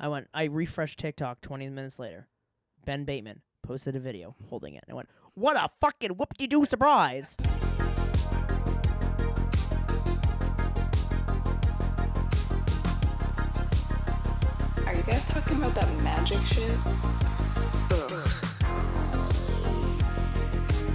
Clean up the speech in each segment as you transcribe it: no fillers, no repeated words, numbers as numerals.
I refreshed TikTok 20 minutes later. Ben Bateman posted a video holding it. And I went, what a fucking Whoopty Do Surprise! Are you guys talking about that magic shit?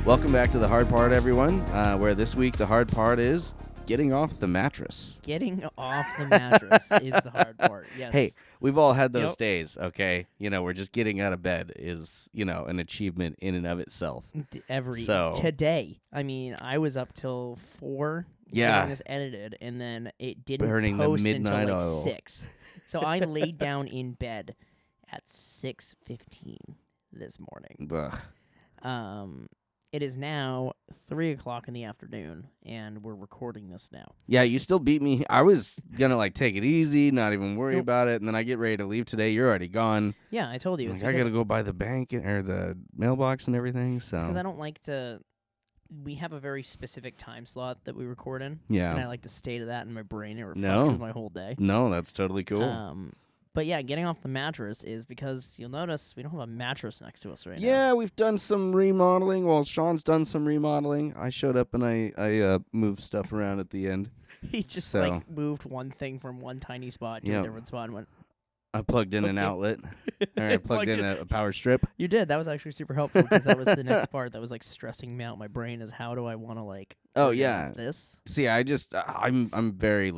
Welcome back to The Hard Part, everyone, where this week the hard part is getting off the mattress. Getting off the mattress is the hard part, yes. Hey, we've all had those Yep. days, okay? We're just getting out of bed is, an achievement in and of itself. Today. I mean, I was up till 4 getting this edited, and then it didn't Burning the post midnight until oil. 6. So I laid down in bed at 6:15 this morning. Ugh. It is now 3 o'clock in the afternoon, and we're recording this now. Yeah, you still beat me. I was gonna take it easy, not even worry Nope. about it, and then I get ready to leave today. You're already gone. Yeah, I told you. Like, It's I gotta go by the bank or the mailbox and everything. So because I don't like to. We have a very specific time slot that we record in, yeah, and I like to stay to that in my brain. It reflects No. with my whole day. no, that's totally cool. But yeah, getting off the mattress is because you'll notice we don't have a mattress next to us right now. Yeah, we've done some remodeling. Well, Shawn's done some remodeling. I showed up and I moved stuff around at the end. He just So- moved one thing from one tiny spot to Yep. a different spot and went. I plugged in an Okay. outlet. Or I plugged in a power strip. You did. That was actually super helpful because that was the next part that was stressing me out. My brain is how do I want to Oh, organize yeah. this. See, I'm very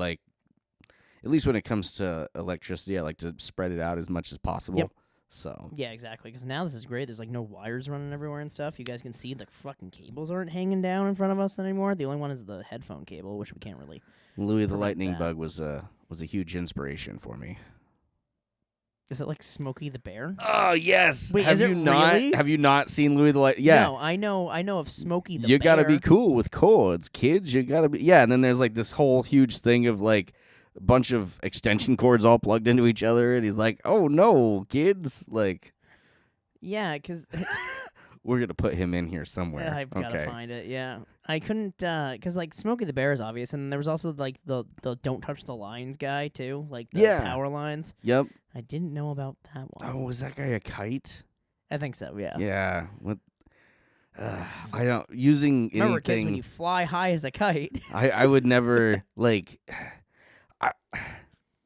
at least when it comes to electricity, I like to spread it out as much as possible. Yep. So Yeah, exactly. Because now this is great. There's no wires running everywhere and stuff. You guys can see the fucking cables aren't hanging down in front of us anymore. The only one is the headphone cable, which we can't really. Louis the Prevent Lightning that. Bug was a huge inspiration for me. Is it like Smokey the Bear? Oh yes. Wait, have is you it not really? have you not seen Louis the Light? Yeah. No, I know of Smokey the You Bear. gotta be cool with chords, kids. You gotta be and then there's this whole huge thing of a bunch of extension cords all plugged into each other, and he's like, "Oh no, kids!" Yeah, because We're gonna put him in here somewhere. I've gotta find it. Yeah, I couldn't because Smokey the Bear is obvious, and there was also the don't touch the lines guy too, the Yeah. power lines. Yep. I didn't know about that one. Oh, was that guy a kite? I think so. Yeah. Yeah. What? I don't using Remember, kids, anything. when you fly high as a kite. I would never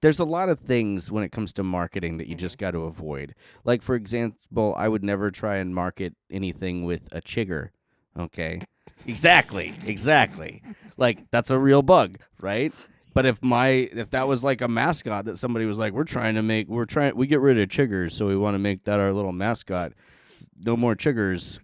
there's a lot of things when it comes to marketing that you just got to avoid. Like, for example, I would never try and market anything with a chigger. Okay. Exactly. That's a real bug, right? But if that was a mascot that somebody was like, we get rid of chiggers, so we want to make that our little mascot. No more chiggers.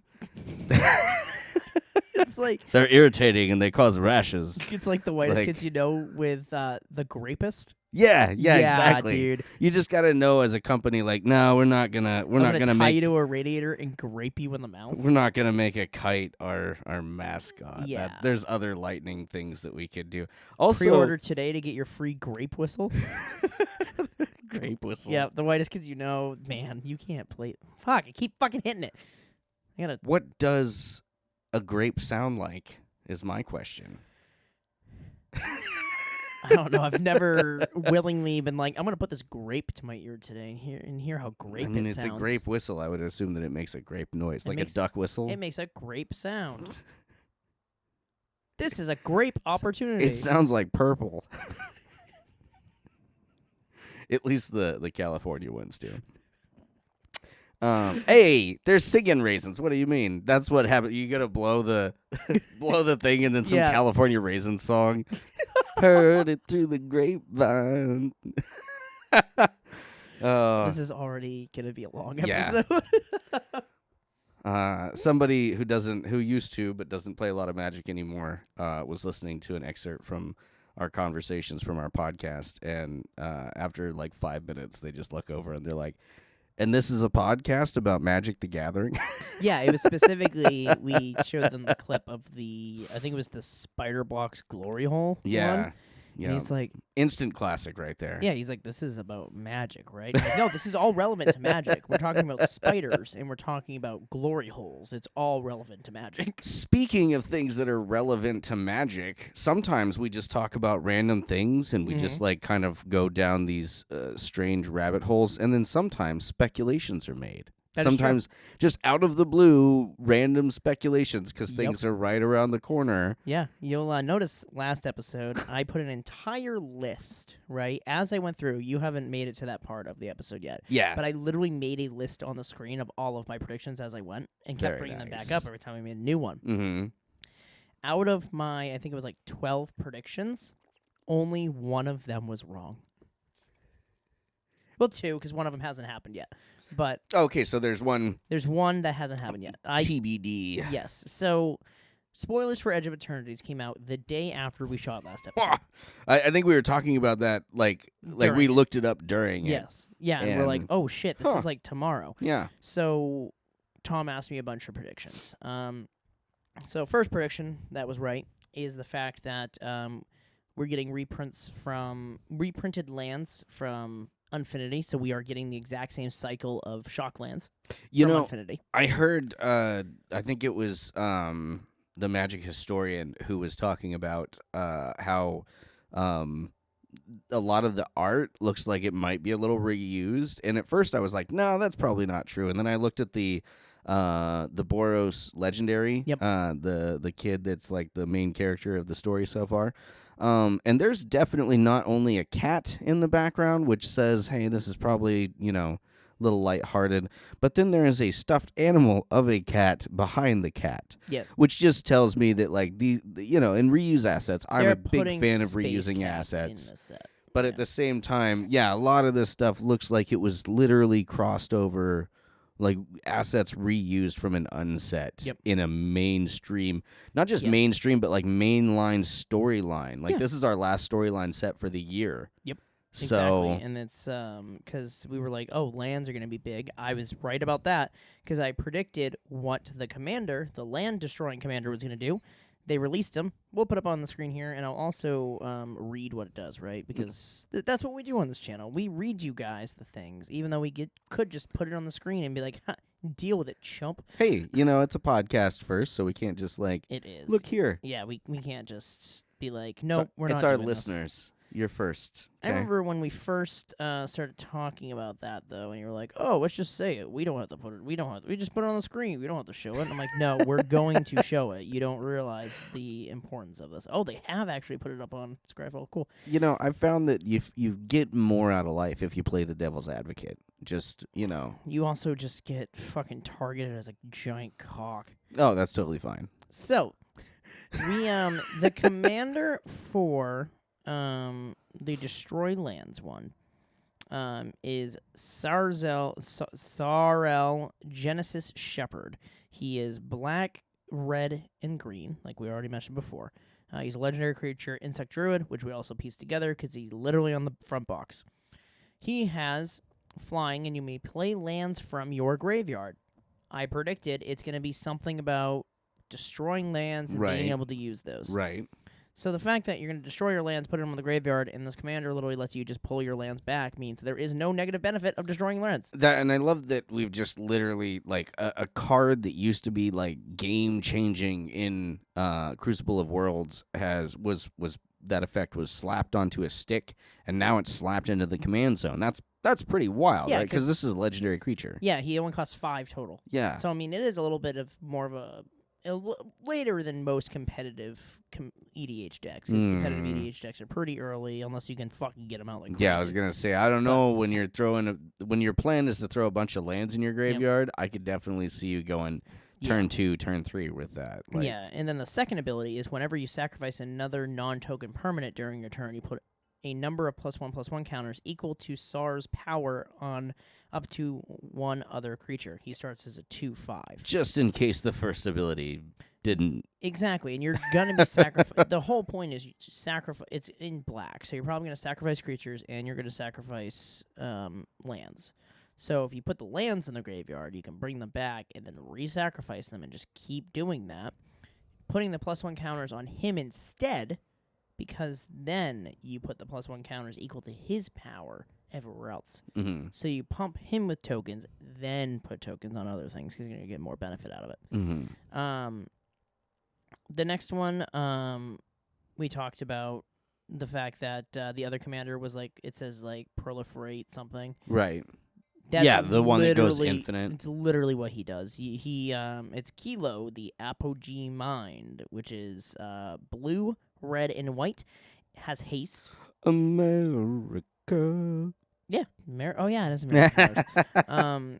It's They're irritating and they cause rashes. it's like the whitest kids you know with the grapist. Yeah, exactly. Dude. You just gotta know as a company, no, we're not gonna tie make you to a radiator and grape you in the mouth. we're not gonna make a kite our mascot. Yeah. There's other lightning things that we could do. Also, Pre-order today to get your free grape whistle. grape whistle. Yeah, the whitest kids you know, man, you can't play. Fuck, I keep fucking hitting it. I gotta. What does a grape sound like? Is my question. I don't know. I've never willingly been I'm gonna put this grape to my ear today and hear how grape it it's sounds. a grape whistle. I would assume that it makes a grape noise, It like makes- a duck whistle. It makes a grape sound. This is a grape opportunity. It sounds like purple. At least the California ones do. Hey, they're singing raisins. What do you mean? That's what happened. You gotta blow the thing and then some Yeah. California raisin song. Heard it through the grapevine. This is already gonna be a long Yeah. episode. Somebody who used to but doesn't play a lot of Magic anymore was listening to an excerpt from our conversations from our podcast, and after 5 minutes they just look over and they're like, and this is a podcast about Magic the Gathering? Yeah, it was specifically we showed them the clip of I think it was the Spider Blocks Glory Hole. Yeah. one. You And know, he's like, instant classic right there. yeah, he's like, this is about magic, right? I'm like, no, this is all relevant to magic. We're talking about spiders, and we're talking about glory holes. It's all relevant to magic. Speaking of things that are relevant to magic, sometimes we just talk about random things and we just like kind of go down these strange rabbit holes, and then sometimes speculations are made. That is true. Sometimes just out of the blue, random speculations because things are right around the corner. Yeah, you'll notice last episode, I put an entire list, right? As I went through, you haven't made it to that part of the episode yet. Yeah. But I literally made a list on the screen of all of my predictions as I went and kept Very bringing them nice. back up every time I made a new one. Mm-hmm. Out of my, I think it was like 12 predictions, only one of them was wrong. Well, two, because one of them hasn't happened yet. But Okay, so there's one there's one that hasn't happened yet. TBD. Yes. So, spoilers for Edge of Eternities came out the day after we shot last episode. I think we were talking about that like During we it. looked it up during it. Yes. Yeah, and we're like, And- oh shit, this is like tomorrow. Yeah. So Tom asked me a bunch of predictions. So first prediction that was right is the fact that we're getting reprinted lands from Infinity, so we are getting the exact same cycle of shock lands You from know, Infinity. I heard I think it was the Magic Historian who was talking about how a lot of the art looks like it might be a little reused, and at first I was like, no, that's probably not true. And then I looked at the Boros legendary, Yep. the kid that's like the main character of the story so far. And there's definitely not only a cat in the background, which says, hey, this is probably, a little lighthearted, but then there is a stuffed animal of a cat behind the cat. Yes. Which just tells me that, like, in reuse assets, I'm They're a big putting fan of space reusing cats assets. in the set. But at the same time, yeah, a lot of this stuff looks like it was literally crossed over, like assets reused from an unset Yep. in a mainstream, not just Yep. mainstream, but like mainline storyline. Like Yeah. this is our last storyline set for the year. Yep. So Exactly, and it's because we were like, oh, lands are going to be big. I was right about that because I predicted what the land-destroying commander, was going to do. They released him. We'll put up on the screen here, and I'll also read what it does, right? Because that's what we do on this channel. We read you guys the things, even though we could just put it on the screen and be like, ha, deal with it, chump. hey, it's a podcast first, so we can't just like It is. look here. Yeah, we can't just be like, no, we're not. It's our doing this. listeners. You're first. I Okay? remember when we first started talking about that, though, and you were like, "Oh, let's just say it. We don't have to put it. We just put it on the screen. We don't have to show it." And I'm like, "No, we're going to show it. You don't realize the importance of this." Oh, they have actually put it up on Scryfall. Cool. I found that you get more out of life if you play the devil's advocate. Just, You also just get fucking targeted as a giant cock. Oh, that's totally fine. So, we the commander for the Destroy Lands one is Sarel Genesis Shepherd. He is black, red, and green, like we already mentioned before. He's a legendary creature, insect druid, which we also pieced together because he's literally on the front box. He has flying, and you may play lands from your graveyard. I predicted it's going to be something about destroying lands and being Right. able to use those. Right. So the fact that you're going to destroy your lands, put them on the graveyard, and this commander literally lets you just pull your lands back means there is no negative benefit of destroying lands. And I love that we've just literally like a card that used to be like game changing in Crucible of Worlds was that effect was slapped onto a stick, and now it's slapped into the command zone. That's pretty wild, Yeah, right? Because this is a legendary creature. Yeah, he only costs 5 total. Yeah. So, I mean, it is a little bit of more of a later than most competitive EDH decks. Because competitive EDH decks are pretty early, unless you can fucking get them out like crazy. Yeah, I was gonna say I don't know when your plan is to throw a bunch of lands in your graveyard. I could definitely see you going turn 2, turn 3 with that. Like, Yeah, and then the second ability is whenever you sacrifice another non-token permanent during your turn, you put a number of +1/+1 counters equal to SAR's power on up to one other creature. He starts as a 2/5. just in case the first ability didn't. Exactly, and you're gonna be sacrificing. The whole point is you sacrifice. It's in black, so you're probably gonna sacrifice creatures, and you're gonna sacrifice lands. So if you put the lands in the graveyard, you can bring them back and then re-sacrifice them, and just keep doing that. Putting the +1 counters on him instead because then you put the +1 counters equal to his power everywhere else. Mm-hmm. So you pump him with tokens, then put tokens on other things because you're going to get more benefit out of it. Mm-hmm. The next one, we talked about the fact that the other commander was like, it says like proliferate something. Right. That's yeah, the one that goes literally- infinite. It's literally what he does. He it's Kilo, the Apogee Mind, which is blue, red, and white. Has haste. America. Yeah. Oh yeah, it is American colors.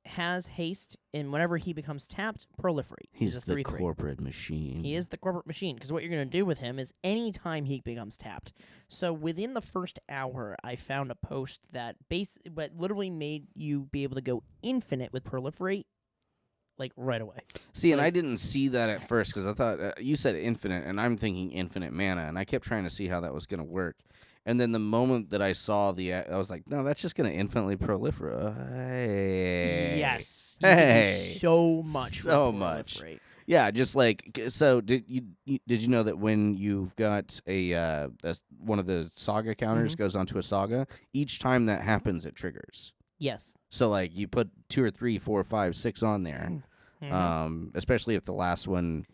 Has haste, and whenever he becomes tapped, proliferate. He's a the 3/3. corporate machine. He is the corporate machine, because what you're going to do with him is anytime he becomes tapped. So within the first hour, I found a post that literally made you be able to go infinite with proliferate, like right away. See, and I didn't see that at first because I thought you said infinite, and I'm thinking infinite mana, and I kept trying to see how that was going to work. And then the moment that I saw I was like, no, that's just going to infinitely proliferate. Yes. You can do Hey. so much. So with much. proliferate. Yeah, just like so. Did you know that when you've got one of the saga counters goes onto a saga, each time that happens, it triggers. Yes. So like you put 2 or 3, 4, 5, 6 on there, especially if the last one,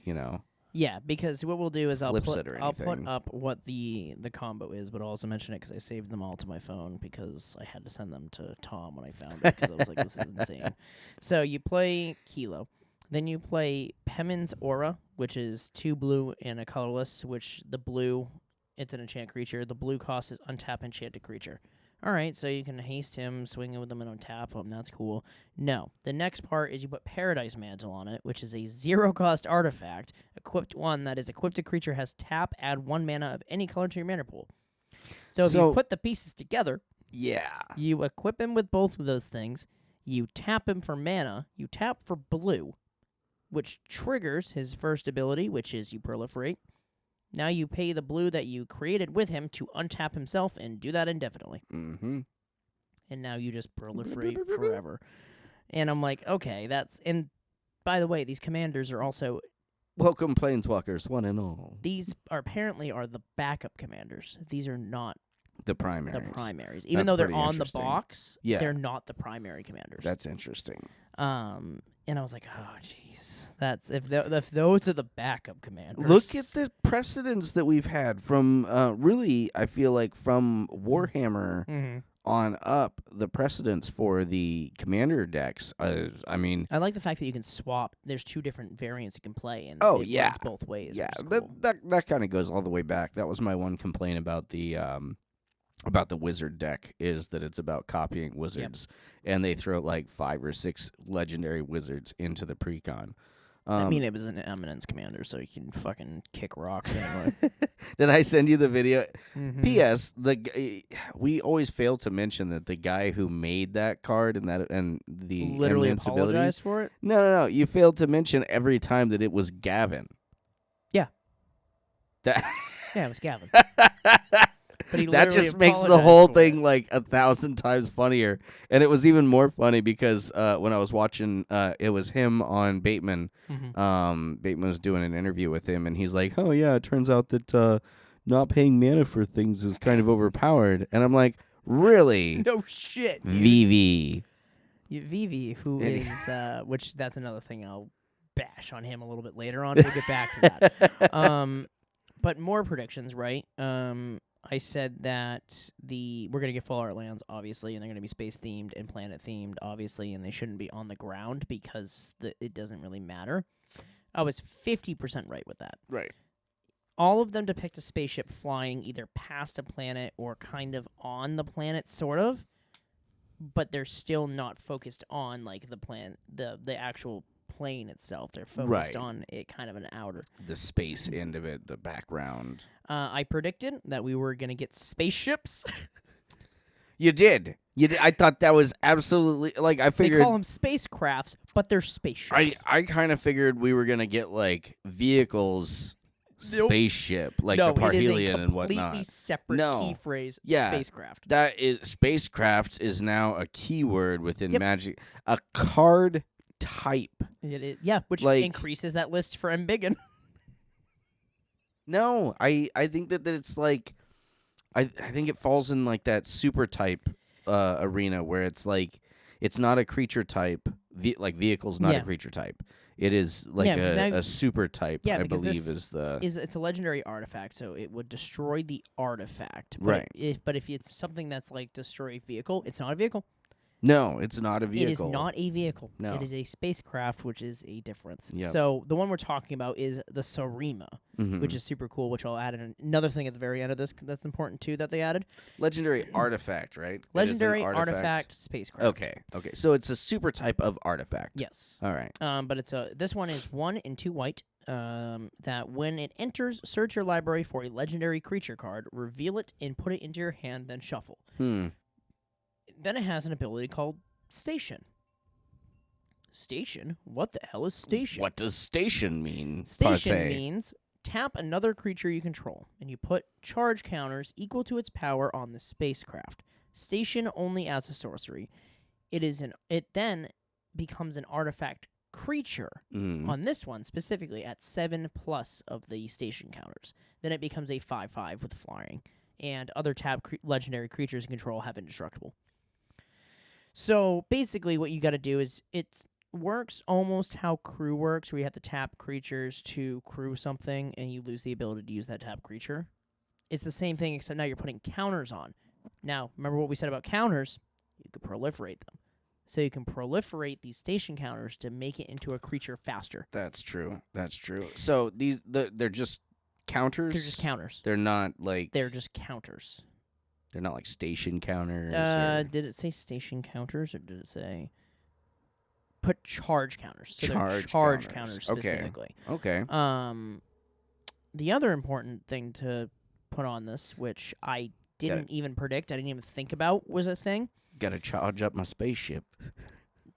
Yeah, because what we'll do is I'll Flips put it or I'll put anything. up what the combo is, but I'll also mention it because I saved them all to my phone because I had to send them to Tom when I found it because I was like, this is insane. So you play Kilo, then you play Pemin's Aura, which is 2 blue and a colorless. Which the blue, it's an enchant creature. The blue cost is untap enchanted creature. All right, so you can haste him, swing with him, and untap him. That's cool. No, the next part is you put Paradise Mantle on it, which is a 0-cost artifact. Equipped one that is equipped to creature has tap, add 1 mana of any color to your mana pool. So if you put the pieces together, you equip him with both of those things. You tap him for mana. You tap for blue, which triggers his first ability, which is you proliferate. Now you pay the blue that you created with him to untap himself and do that indefinitely. Mm-hmm. And now you just proliferate forever. And I'm like, okay, that's... And by the way, these commanders are also... Welcome, Planeswalkers, one and all. These apparently are the backup commanders. These are not The primaries. the primaries. Even That's though they're pretty on the interesting. box, Yeah. they're not the primary commanders. That's interesting. And I was like, oh, jeez. That's if those are the backup commanders. Look at the precedents that we've had from really, I feel like from Warhammer on up, the precedents for the commander decks. I mean, I like the fact that you can swap. There's 2 different variants you can play, and Oh, it yeah. works both ways. yeah, which is cool. that kind of goes all the way back. That was my one complaint about the wizard deck is that it's about copying wizards, and they throw like 5 or 6 legendary wizards into the precon. I mean, it was an Eminence commander, so you can fucking kick rocks anyway. Did I send you the video? Mhm. P.S. We always fail to mention that the guy who made that card and the Literally eminence ability. apologized for it. No. You failed to mention every time that it was Gavin. Yeah. That Yeah, it was Gavin. But he that literally just makes the apologized whole for thing it. like 1,000 times funnier. And it was even more funny because when I was watching, it was him on Bateman. Bateman was doing an interview with him, and he's like, "Oh yeah, it turns out that not paying mana for things is kind of overpowered." And I'm like, "Really, No shit. Vivi?" Vivi, who is, which that's another thing I'll bash on him a little bit later on. We'll get back to that. But more predictions, right? I said that we're gonna get full art lands, obviously, and they're gonna be space themed and planet themed, obviously, and they shouldn't be on the ground because it doesn't really matter. I was 50% right with that. Right. All of them depict a spaceship flying either past a planet or kind of on the planet, sort of, but they're still not focused on like the planet, the actual plane itself. They're focused Right. on it, kind of an outer. The space end of it, the background. I predicted that we were gonna get spaceships. You did. I thought that was absolutely like I They figured. call them spacecrafts, but they're spaceships. I kind of figured we were gonna get like vehicles, Nope. spaceship, like no, the it is a Parhelion and completely whatnot. separate No. key phrase. Yeah. Spacecraft. That is spacecraft is now a keyword within Yep. Magic. A card type. Yeah, which Like- increases that list for Embiggen. No, I think that it's like I think it falls in like that super type arena where it's like it's not a creature type. Like vehicle's not a Yeah. creature type. It is like Yeah, because now- a super type. Yeah, I because believe this is the it's a legendary artifact, so it would destroy the artifact. Right. But if it's something that's like destroy a vehicle, it's not a vehicle. No, it's not a vehicle. It is not a vehicle. No. It is a spacecraft, which is a difference. Yep. So the one we're talking about is the Sarima, Mhm. which is super cool, which I'll add in another thing at the very end of this that's important too that they added. legendary artifact, right? It is an Legendary artifact spacecraft. Okay. So it's a super type of artifact. Yes. All right. But it's this one is 1 and 2 white. That when it enters, search your library for a legendary creature card, reveal it, and put it into your hand, then shuffle. Then it has an ability called Station. Station? What the hell is Station? What does station mean? Station Partey? means tap another creature you control, and you put charge counters equal to its power on the spacecraft. Station only as a sorcery. It then becomes an artifact creature on this one, specifically at 7+ of the station counters. Then it becomes a 5/5 with flying, and other tap legendary creatures you control have indestructible. So basically what you got to do is it works almost how crew works, where you have to tap creatures to crew something, and you lose the ability to use that tap creature. It's the same thing, except now you're putting counters on. Now, remember what we said about counters? You could proliferate them. So you can proliferate these station counters to make it into a creature faster. That's true. So they're just counters? They're just counters. They're not like They're just counters. they're not like station counters. Did it say station counters, or did it say put charge counters? So they're charge counters specifically. Okay. The other important thing to put on this, which I didn't even predict, I didn't even think about, was a thing. Got to charge up my spaceship.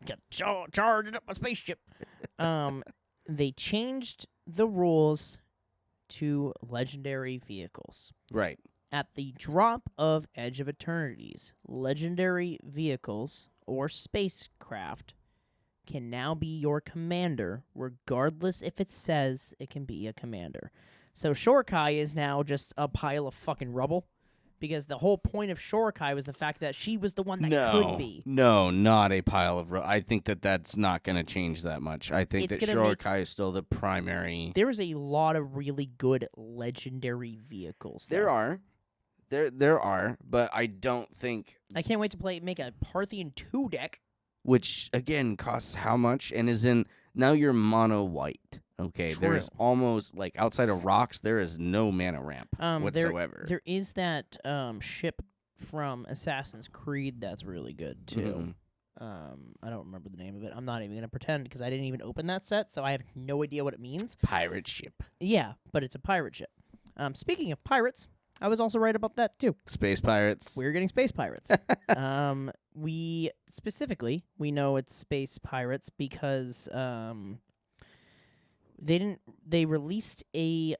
Got charged up my spaceship. They changed the rules to legendary vehicles. Right. At the drop of Edge of Eternities, legendary vehicles or spacecraft can now be your commander, regardless if it says it can be a commander. So Shorkai is now just a pile of fucking rubble, because the whole point of Shorkai was the fact that she was the one that could be. No, not a pile of I think that's not going to change that much. I think It's that gonna Shorkai is still the primary. There is a lot of really good legendary vehicles. There though. are. There are, but I don't think. I can't wait to make a Parthian 2 deck. Which again costs how much and is in now you're mono white. Okay, True. there is almost like outside of rocks, there is no mana ramp whatsoever. There is that ship from Assassin's Creed that's really good too. I don't remember the name of it. I'm not even gonna pretend because I didn't even open that set, so I have no idea what it means. Pirate ship. Yeah, but it's a pirate ship. Speaking of pirates, I was also right about that too. Space pirates. We're getting space pirates. We know it's space pirates because they released a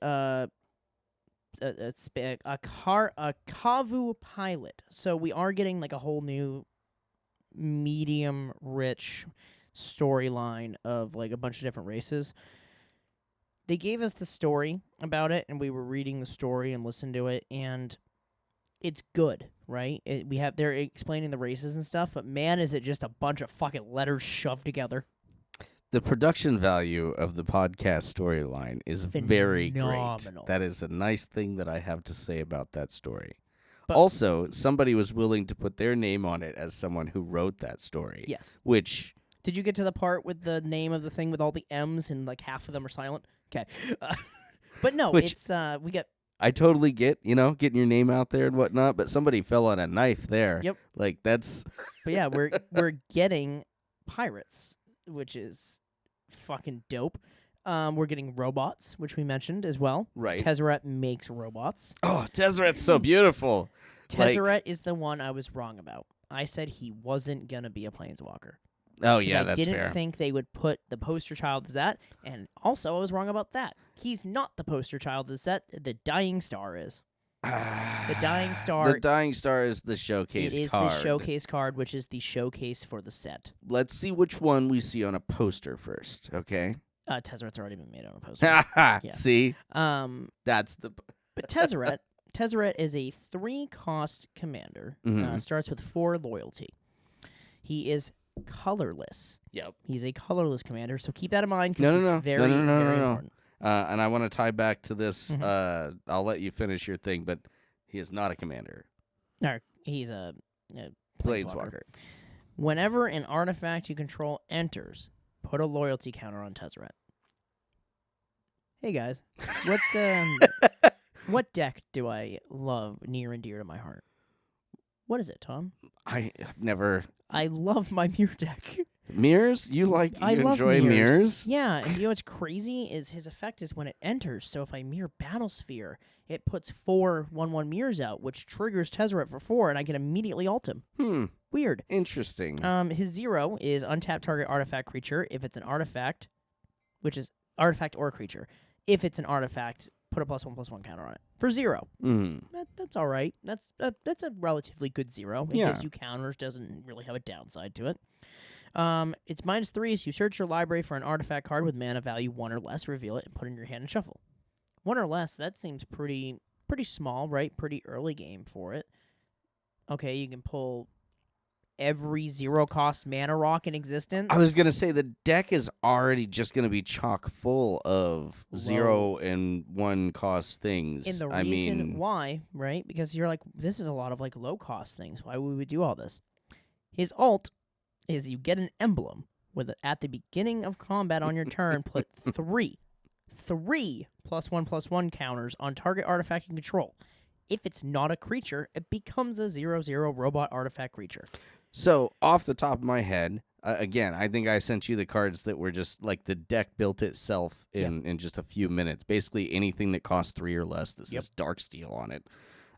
Kavu pilot. So we are getting like a whole new medium rich storyline of like a bunch of different races. They gave us the story about it, and we were reading the story and listened to it, and it's good, right? They're explaining the races and stuff, but man, is it just a bunch of fucking letters shoved together. The production value of the podcast storyline is very great. That is a nice thing that I have to say about that story. But also, somebody was willing to put their name on it as someone who wrote that story. Yes. Which... Did you get to the part with the name of the thing with all the M's and like half of them are silent? Okay. But no, it's we get... I totally get, getting your name out there and whatnot, but somebody fell on a knife there. Yep. Like, that's... But yeah, we're getting pirates, which is fucking dope. We're getting robots, which we mentioned as well. Right. Tezzeret makes robots. Oh, Tezzeret's so beautiful. Tezzeret is the one I was wrong about. I said he wasn't going to be a planeswalker. Oh, yeah, that's fair. I didn't think they would put the poster child as that, and also I was wrong about that. He's not the poster child of the set. The Dying Star is. The Dying Star. The Dying Star is the showcase card. It is the showcase card, which is the showcase for the set. Let's see which one we see on a poster first, okay? Tezzeret's already been made on a poster. Ha See? That's the... But Tezzeret is a 3-cost commander. Starts with 4 loyalty. He is colorless. Yep. He's a colorless commander, so keep that in mind because it's very important. And I want to tie back to this. I'll let you finish your thing, but he is not a commander. No, he's a Planeswalker. Whenever an artifact you control enters, put a loyalty counter on Tezzeret. Hey guys, what deck do I love near and dear to my heart? What is it, Tom? I have never... I love my Mirror deck. Mirrors? You enjoy love mirrors? Yeah, and you know what's crazy is his effect is when it enters. So if I mirror Battlesphere, it puts 4 1/1 mirrors out, which triggers Tezzeret for 4, and I can immediately ult him. Weird. Interesting. His 0 is untap target artifact creature. If it's an artifact, which is artifact or creature. If it's an artifact, put a +1/+1 counter on it for 0. That's all right. That's a relatively good 0. It gives you counters. Doesn't really have a downside to it. It's -3, so you search your library for an artifact card with mana value 1 or less, reveal it, and put it in your hand and shuffle. 1 or less, that seems pretty small, right? Pretty early game for it. Okay, you can pull every 0-cost mana rock in existence. I was going to say, the deck is already just going to be chock full of 0 and 1 cost things. And the reason why, right? Because you're like, this is a lot of like low-cost things. Why would we do all this? His ult is you get an emblem with it at the beginning of combat on your turn, put 3 +1/+1 counters on target artifact you control. If it's not a creature, it becomes a 0/0 robot artifact creature. So, off the top of my head, again, I think I sent you the cards that were just like the deck built itself in just a few minutes. Basically, anything that costs 3 or less that says Darksteel on it.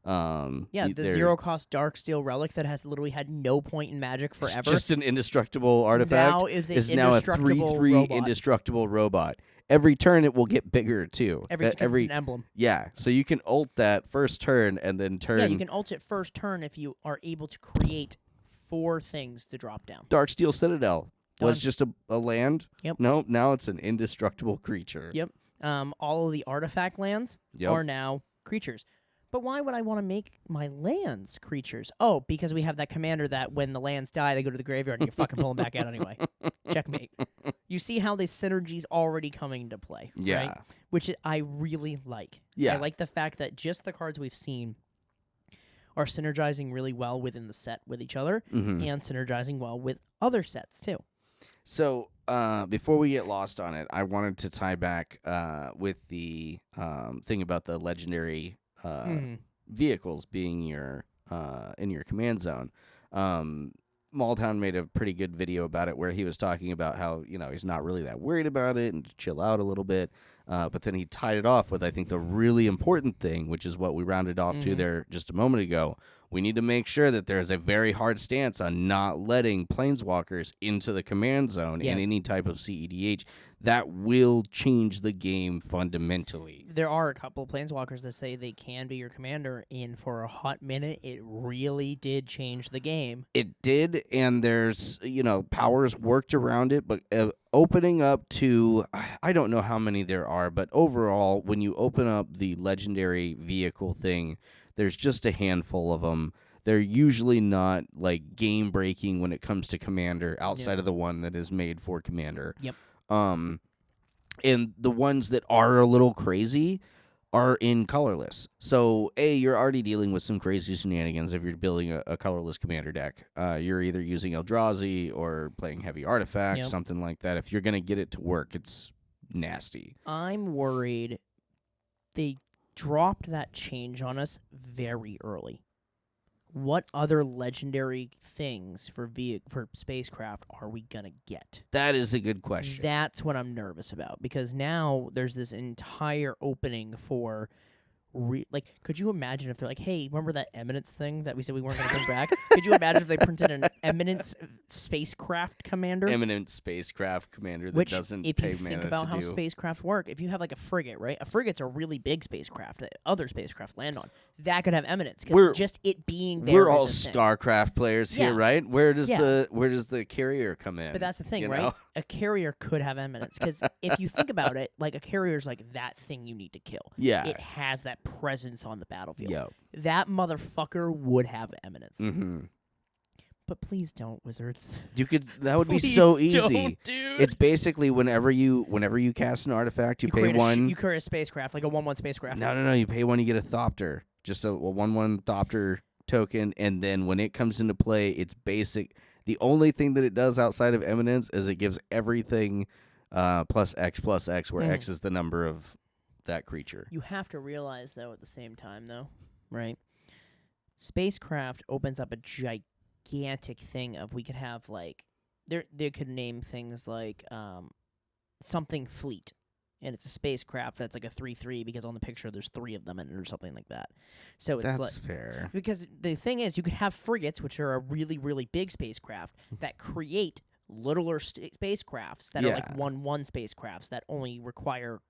The 0-cost Darksteel relic that has literally had no point in Magic forever. Just an indestructible artifact. Now is now a 3/3 indestructible robot. Every turn it will get bigger too. Every it's an emblem. Yeah, so you can ult that first turn and then turn. Yeah, you can ult it first turn if you are able to create 4 things to drop down. Darksteel Citadel was Done. just a land. Yep. No, now it's an indestructible creature. Yep. All of the artifact lands are now creatures. But why would I want to make my lands creatures? Oh, because we have that commander that when the lands die, they go to the graveyard and you fucking pull them back out anyway. Checkmate. You see how the synergy's already coming into play, Yeah. right? Which I really like. Yeah. I like the fact that just the cards we've seen are synergizing really well within the set with each other and synergizing well with other sets, too. So, before we get lost on it, I wanted to tie back with the thing about the legendary vehicles being your in your command zone. Maltown made a pretty good video about it where he was talking about how, he's not really that worried about it and to chill out a little bit. But then he tied it off with, I think, the really important thing, which is what we rounded off to there just a moment ago. We need to make sure that there's a very hard stance on not letting planeswalkers into the command zone in any type of CEDH. That will change the game fundamentally. There are a couple planeswalkers that say they can be your commander, and for a hot minute, it really did change the game. It did, and there's, powers worked around it, but opening up to, I don't know how many there are, but overall, when you open up the legendary vehicle thing, there's just a handful of them. They're usually not, like, game-breaking when it comes to Commander, outside of the one that is made for Commander. Yep. And the ones that are a little crazy are in colorless. So, you're already dealing with some crazy shenanigans if you're building a colorless Commander deck. You're either using Eldrazi or playing heavy artifacts, something like that. If you're going to get it to work, it's nasty. I'm worried they dropped that change on us very early. What other legendary things for spacecraft are we going to get? That is a good question. That's what I'm nervous about, because now there's this entire opening for like, could you imagine if they're like, hey, remember that Eminence thing that we said we weren't going to bring back? Could you imagine if they printed an Eminence spacecraft commander? Eminent spacecraft commander that Which, doesn't if pay you mana think about to how do. spacecraft work, if you have like a frigate, right? A frigate's a really big spacecraft that other spacecraft land on. That could have Eminence We're- because just it being there We're is all a thing. StarCraft players here, Yeah. right? Where does Yeah. the carrier come in? But that's the thing, you right? know? A carrier could have Eminence because if you think about it, like a carrier's like that thing you need to kill. Yeah. It has that presence on the battlefield. Yo. That motherfucker would have Eminence. Mm-hmm. But please don't, Wizards. You could. That would be Please so easy. don't, dude. It's basically whenever you cast an artifact, you pay create one. you create a spacecraft, like a 1/1 spacecraft. No. You pay one, you get a Thopter. Just a 1/1 Thopter token, and then when it comes into play, it's basic. The only thing that it does outside of Eminence is it gives everything plus X, where X is the number of that creature. You have to realize, though, at the same time, though, right? Spacecraft opens up a gigantic thing of we could have, like, they could name things like something fleet. And it's a spacecraft that's like a 3/3 because on the picture there's 3 of them in it or something like that. So it's That's fair. because the thing is, you could have frigates, which are a really, really big spacecraft, that create littler spacecrafts that are like Yeah. 1/1 spacecrafts that only require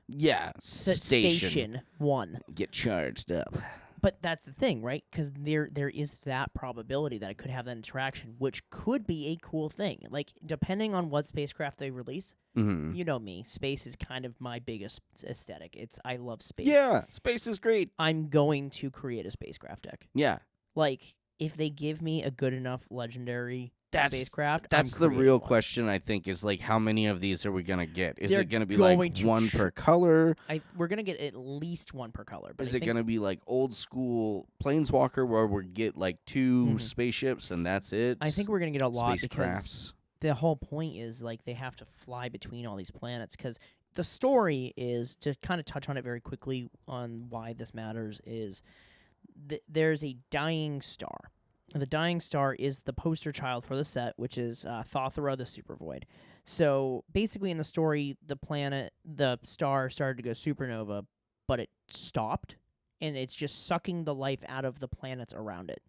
Yeah. station 1. Get charged up. But that's the thing, right? Because there is that probability that it could have that interaction, which could be a cool thing. Like, depending on what spacecraft they release, Mm-hmm. you know me, space is kind of my biggest aesthetic. I love space. Yeah. Space is great. I'm going to create a spacecraft deck. Yeah. Like, if they give me a good enough legendary spacecraft, That's I'm the creating real one. question, I think, is like how many of these are we gonna get? Is They're it gonna be going like to one per color? We're gonna get at least one per color. But Is I it think gonna be like old school Planeswalker where we get like 2 Mhm. spaceships and that's it? I think we're gonna get a lot because Spacecrafts. the whole point is like they have to fly between all these planets because the story is to kind of touch on it very quickly on why this matters is there's a dying star. The dying star is the poster child for the set, which is Thothra the Super Void. So basically in the story, the star started to go supernova, but it stopped, and it's just sucking the life out of the planets around it.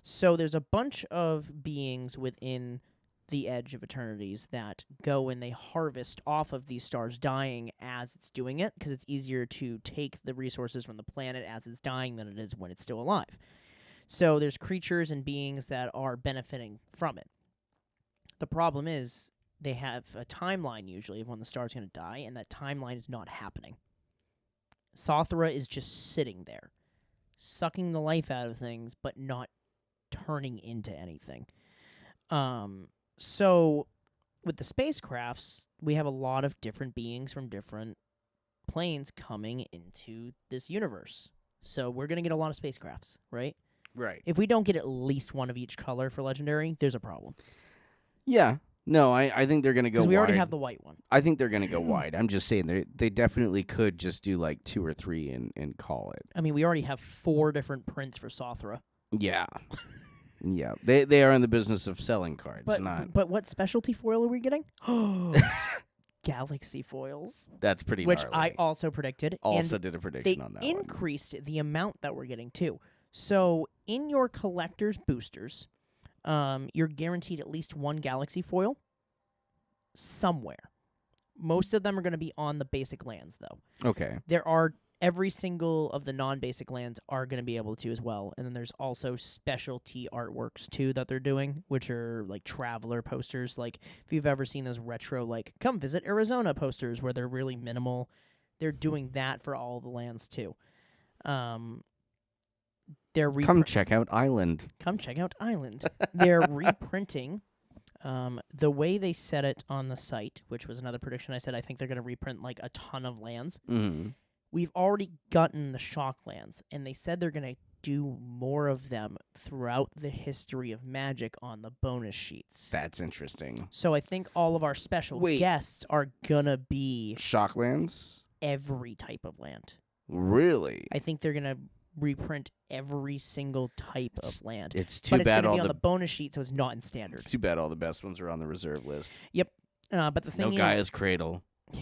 So there's a bunch of beings within the Edge of Eternities that go and they harvest off of these stars dying as it's doing it, because it's easier to take the resources from the planet as it's dying than it is when it's still alive. So there's creatures and beings that are benefiting from it. The problem is they have a timeline usually of when the star's going to die, and that timeline is not happening. Thothra is just sitting there, sucking the life out of things, but not turning into anything. So with the spacecrafts, we have a lot of different beings from different planes coming into this universe. So we're going to get a lot of spacecrafts, right? Right. If we don't get at least one of each color for Legendary, there's a problem. Yeah. No, I think they're gonna go Because we wide. already have the white one. I think they're gonna go wide. I'm just saying they definitely could just do like 2 or 3 and call it. I mean, we already have 4 different prints for Thothra. Yeah. Yeah. They are in the business of selling cards, not But what specialty foil are we getting? Galaxy foils. that's pretty Which gnarly. I also predicted. also and did a they prediction on that one. increased the amount that we're getting too. So in your collector's boosters, you're guaranteed at least 1 galaxy foil somewhere. Most of them are going to be on the basic lands, though. Okay. There are every single of the non-basic lands are going to be able to as well, and then there's also specialty artworks too that they're doing, which are like traveler posters. Like if you've ever seen those retro, like come visit Arizona posters, where they're really minimal, they're doing that for all the lands too. They're Come check out Island. Come check out Island. They're reprinting. The way they said it on the site, which was another prediction I said, I think they're going to reprint like a ton of lands. Mm-hmm. We've already gotten the shock lands, and they said they're going to do more of them throughout the history of Magic on the bonus sheets. That's interesting. So I think all of our special Wait. guests are going to be Shocklands? every type of land. Really? I think they're going to reprint every single type of land. It's But too it's bad going to all be on the the bonus sheet, so it's not in standard. It's too bad all the best ones are on the reserve list. But the thing No is, Gaia's Cradle. yeah,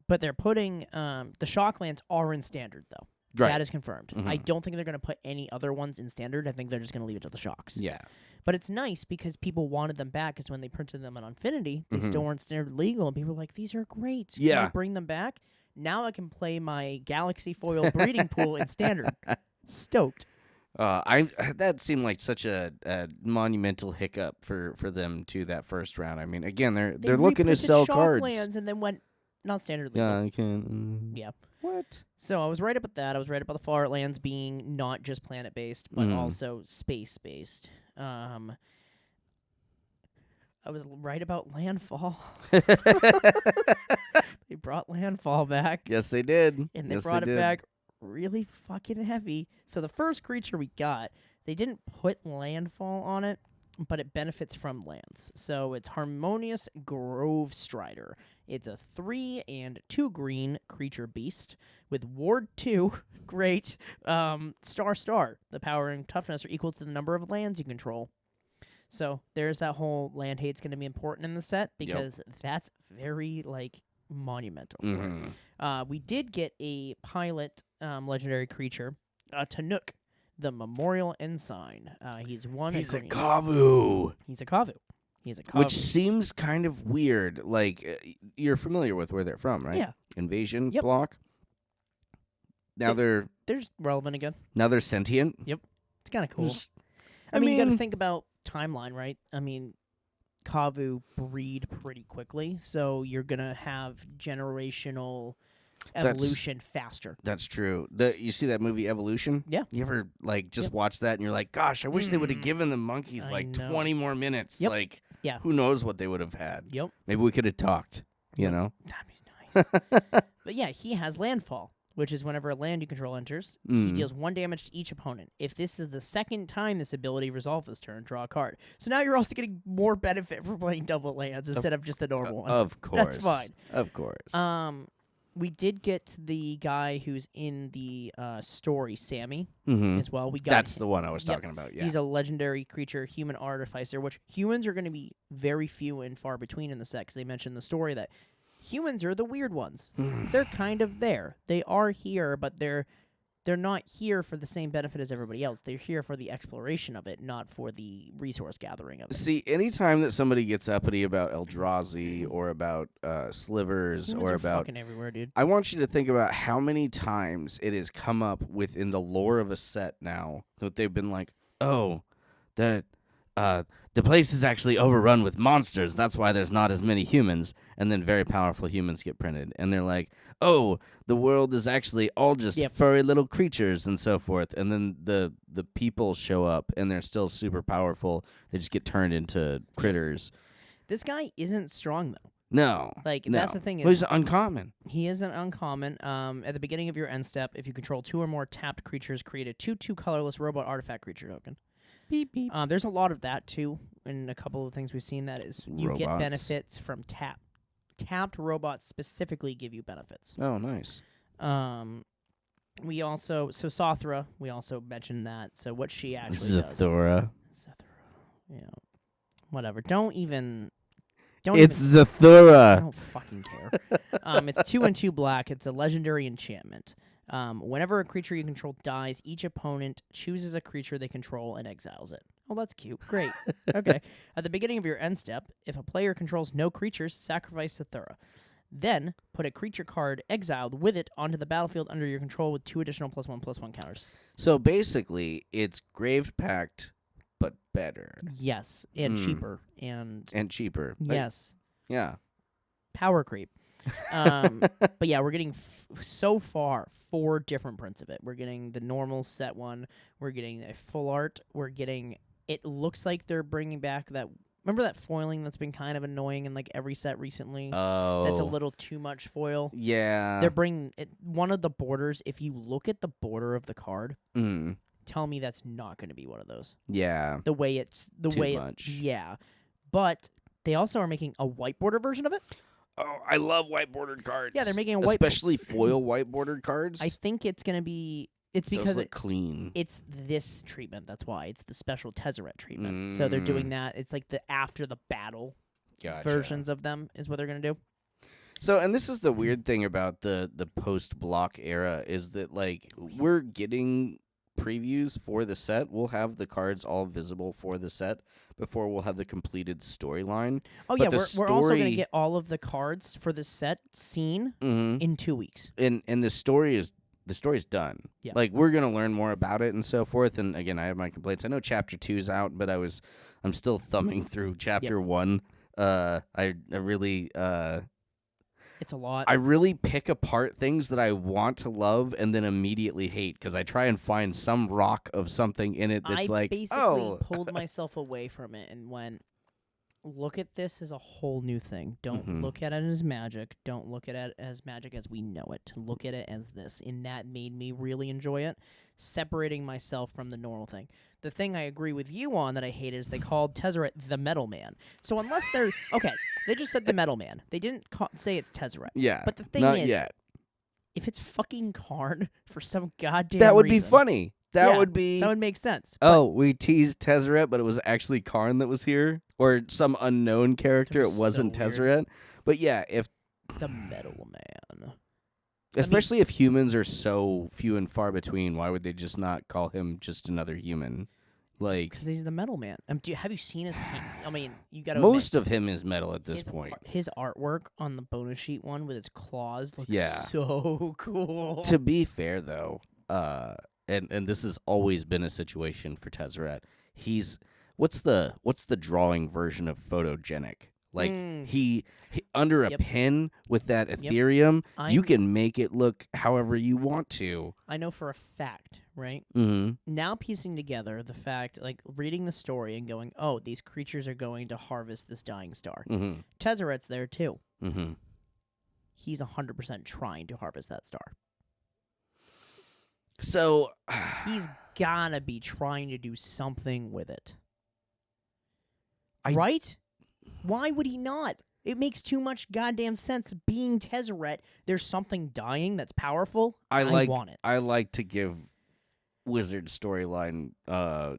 But they're putting the Shocklands are in standard though. Right. That is confirmed. I don't think they're going to put any other ones in standard. I think they're just going to leave it to the Shocks. Yeah. But it's nice because people wanted them back because when they printed them on Infinity, they still weren't standard legal, and people were like, these are great. Can I bring them back? Now I can play my Galaxy Foil breeding pool in standard. Stoked. That seemed like such a monumental hiccup for them to that first round. I mean, again, they're looking to sell cards. Shocklands and then went not standard legal. Yeah, I can. Yeah. What? So I was right about that. I was right about the Far Lands being not just planet-based, but also space-based. I was right about Landfall. They brought Landfall back. Yes, they did. And they brought it back really fucking heavy. So the first creature we got, they didn't put Landfall on it, but it benefits from lands. So it's Harmonious Grove Strider. It's a 3 and 2 green creature beast with Ward 2. Great. Star. The power and toughness are equal to the number of lands you control. So there's that whole land hate's going to be important in the set because that's very monumental for it. We did get a pilot legendary creature, Tanuk, the Memorial Ensign. He's a Kavu. He's a Kavu. Which seems kind of weird. You're familiar with where they're from, right? Yeah. Invasion block. Now they're just relevant again. Now they're sentient. Yep. It's kind of cool. I mean, you got to think about timeline, right? I mean, Kavu breed pretty quickly, so you're going to have generational evolution faster. That's true. You see that movie Evolution? Yeah. You ever watch that and you're like, gosh, I wish they would have given the monkeys 20 more minutes. Yep. Who knows what they would have had? Yep. Maybe we could have talked, you know? That'd be nice. But yeah, he has Landfall, which is whenever a land you control enters, he deals 1 damage to each opponent. If this is the second time this ability resolves this turn, draw a card. So now you're also getting more benefit for playing double lands instead of just the normal one. Of course. That's fine. Of course. We did get the guy who's in the story, Sammy, as well. That's the one I was talking about, yeah. He's a legendary creature, human artificer, which humans are going to be very few and far between in the set, because they mentioned in the story that humans are the weird ones. They're kind of there. They are here, but they're not here for the same benefit as everybody else. They're here for the exploration of it, not for the resource gathering of it. See, anytime that somebody gets uppity about Eldrazi or about slivers Humans or are about fucking everywhere, dude. I want you to think about how many times it has come up within the lore of a set now that they've been like, oh, the place is actually overrun with monsters. That's why there's not as many humans. And then very powerful humans get printed. And they're like, oh, the world is actually all just furry little creatures and so forth. And then the people show up and they're still super powerful. They just get turned into critters. This guy isn't strong, though. No. That's the thing. Well, he's uncommon. He is an uncommon. At the beginning of your end step, if you control 2 or more tapped creatures, create a 2/2 colorless robot artifact creature token. Beep, beep. There's a lot of that, too, in a couple of things we've seen. That is, you get benefits from tapped robots specifically give you benefits. Oh, nice. We also, Sothra, we also mentioned that. So what she actually does. Zathura. Yeah. Whatever. It's Zathura. I don't fucking care. It's 2 and 2 black. It's a legendary enchantment. Whenever a creature you control dies, each opponent chooses a creature they control and exiles it. Oh, that's cute. Great. Okay. At the beginning of your end step, if a player controls no creatures, sacrifice Zathura. Then, put a creature card exiled with it onto the battlefield under your control with 2 additional +1/+1 counters. So basically, it's Grave Pact, but better. Yes, and cheaper. And cheaper. Yes. Yeah. Power creep. But yeah, we're getting so far 4 different prints of it. We're getting the normal set one. We're getting a full art. We're getting. It looks like they're bringing back that. Remember that foiling that's been kind of annoying in every set recently? Oh. That's a little too much foil. Yeah. They're bringing one of the borders. If you look at the border of the card, tell me that's not going to be one of those. Yeah. The way it's too much. Yeah, but they also are making a white border version of it. Oh, I love white bordered cards. Yeah, they're making a white, especially foil white bordered cards. I think it's going to be. It's because those look clean. It's this treatment. That's why it's the special Tezzeret treatment. So they're doing that. It's like the after the battle versions of them is what they're going to do. So, and this is the weird thing about the post-block era is that, like, we're getting previews for the set. We'll have the cards all visible for the set before we'll have the completed storyline. Oh But yeah, the we're also gonna story- get all of the cards for the set seen Mhm. in 2 weeks. And the story's done. Yeah. Like, we're gonna learn more about it and so forth. And again, I have my complaints. I know chapter 2's out, but I'm still thumbing through chapter 1. I really It's a lot. I really pick apart things that I want to love and then immediately hate because I try and find some rock of something in it that's I like, basically oh, pulled myself away from it and went, look at this as a whole new thing. Don't Mhm. look at it as magic. Don't look at it as magic as we know it. Look at it as this. And that made me really enjoy it, separating myself from the normal thing. The thing I agree with you on that I hate is they called Tezzeret the Metal Man. So unless they're... Okay, they just said the Metal Man. They didn't say it's Tezzeret. yeah. But the thing not is, yet. if it's fucking Karn for some goddamn That would reason, be funny. That Yeah, would be. that would make sense. Oh, we teased Tezzeret, but it was actually Karn that was here, or some unknown character. was It wasn't so weird. Tezzeret. But yeah, if But the Metal Man. especially if humans are so few and far between, why would they just not call him just another human? Like, Because he's the Metal Man. Have you seen his hand? I mean, you got to most of him is metal at this his, point. His artwork on the bonus sheet one with his claws looks Yeah. so cool. To be fair, though, and this has always been a situation for Tezzeret. He's what's the drawing version of photogenic? Like he under a Yep. pen with that Ethereum, you I'm- can make it look however you want to. I know for a fact, right? Mm-hmm. Now piecing together the fact, like reading the story and going, oh, these creatures are going to harvest this dying star. Mm-hmm. Tezzeret's there too. Mm-hmm. He's 100% trying to harvest that star. So He's gotta be trying to do something with it. I- Right? Why would he not? It makes too much goddamn sense. Being Tezzeret, there's something dying that's powerful. I want it. I like to give Wizard storyline